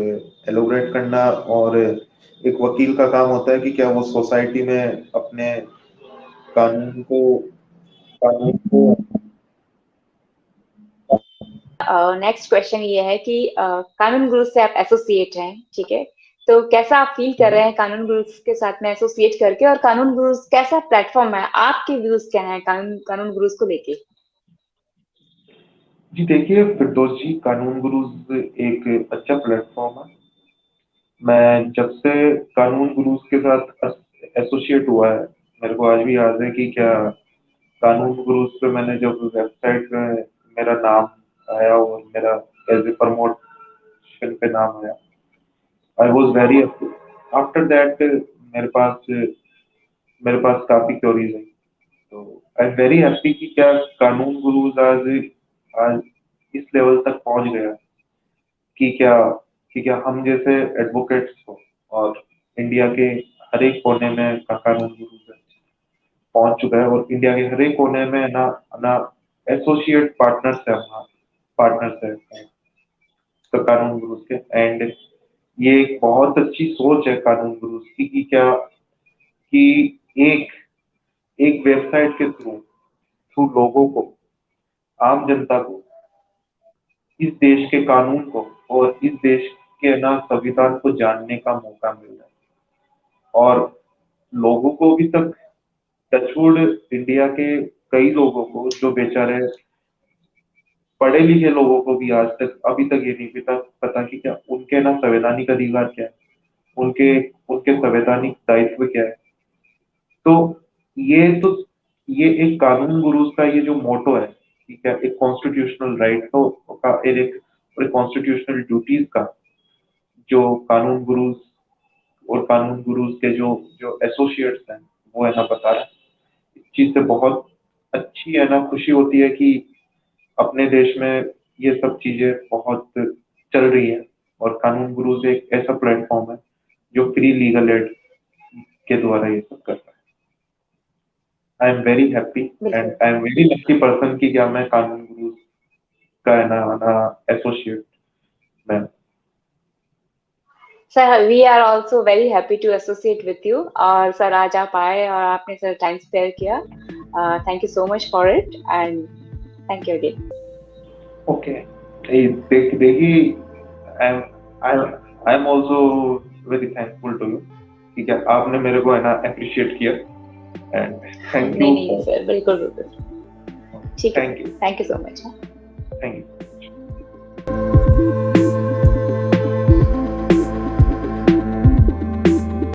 एलोबरेट करना, और एक वकील का काम होता है कि क्या वो सोसाइटी में अपने कानून को कानून को। नेक्स्ट क्वेश्चन ये है कि कानून गुरु से आप एसोसिएट हैं, ठीक है, तो कैसा आप फील कर रहे हैं कानून गुरु के साथ में एसोसिएट करके, और कानून गुरु कैसा प्लेटफॉर्म है, आपके व्यूज क्या हैं कानून गुरु को लेके? जी देखिए फिरदौस जी, कानून गुरुज एक अच्छा प्लेटफॉर्म है। मैं जब से कानून गुरुज के साथ एसोसिएट हुआ है, मेरे को आज भी याद है कि क्या कानून गुरुज पे मैंने जब वेबसाइट पे मेरा नाम आया और मेरा एज ए प्रमोशन पे नाम आया, I was very happy. After that मेरे पास काफी क्वेरीज आई, तो आई एम वेरी हैप्पी कि क्या कानून गुरुज आज आज इस लेवल तक पहुंच गया कि क्या हम जैसे एडवोकेट्स को, और इंडिया के हर एक कोने में कानून गुरुज पहुंच चुका है, और इंडिया के हर एक कोने में ना ना एसोसिएट पार्टनर्स है, हमारे पार्टनर्स है तो कानून गुरुज के। एंड ये एक बहुत अच्छी सोच है कानून गुरुज की कि क्या कि एक एक वेबसाइट के थ्रू थ्रू लोगों को, आम जनता को, इस देश के कानून को और इस देश के ना संविधान को जानने का मौका मिल रहा है। और लोगों को अभी तक, टचवुड, इंडिया के कई लोगों को जो बेचारे पढ़े लिखे लोगों को भी आज तक अभी तक ये नहीं पता कि क्या उनके ना संवैधानिक अधिकार क्या है, उनके उनके संवैधानिक दायित्व क्या है। तो तो ये एक कानून गुरुज का ये जो मोटो है कि क्या एक कॉन्स्टिट्यूशनल राइट का एक कॉन्स्टिट्यूशनल ड्यूटीज का जो कानून गुरुज और कानून गुरुज के जो जो एसोसिएट्स हैं वो है ना बता रहे हैं। इस चीज से बहुत अच्छी है ना खुशी होती है कि अपने देश में ये सब चीजें बहुत चल रही है, और कानून गुरुज एक ऐसा प्लेटफॉर्म है जो फ्री लीगल एड के द्वारा ये सब कर रहा है। आई एम वेरी हैप्पी बिल्कुल and I am very lucky person कि क्या मैं कानून गुरुज का है ना एसोसिएट मैं। Sir, we are also very happy to associate with you, और सर आज आप आए और आपने सर टाइम स्पेयर किया, thank you so much for it and thank you again. Okay, देखिए I am also very thankful to you कि क्या आपने मेरे को है ना अप्रिशिएट किया, एंड थैंक नहीं यू नहीं सर, बिल्कुल बिल्कुल, ठीक है, thank you. Thank you so much.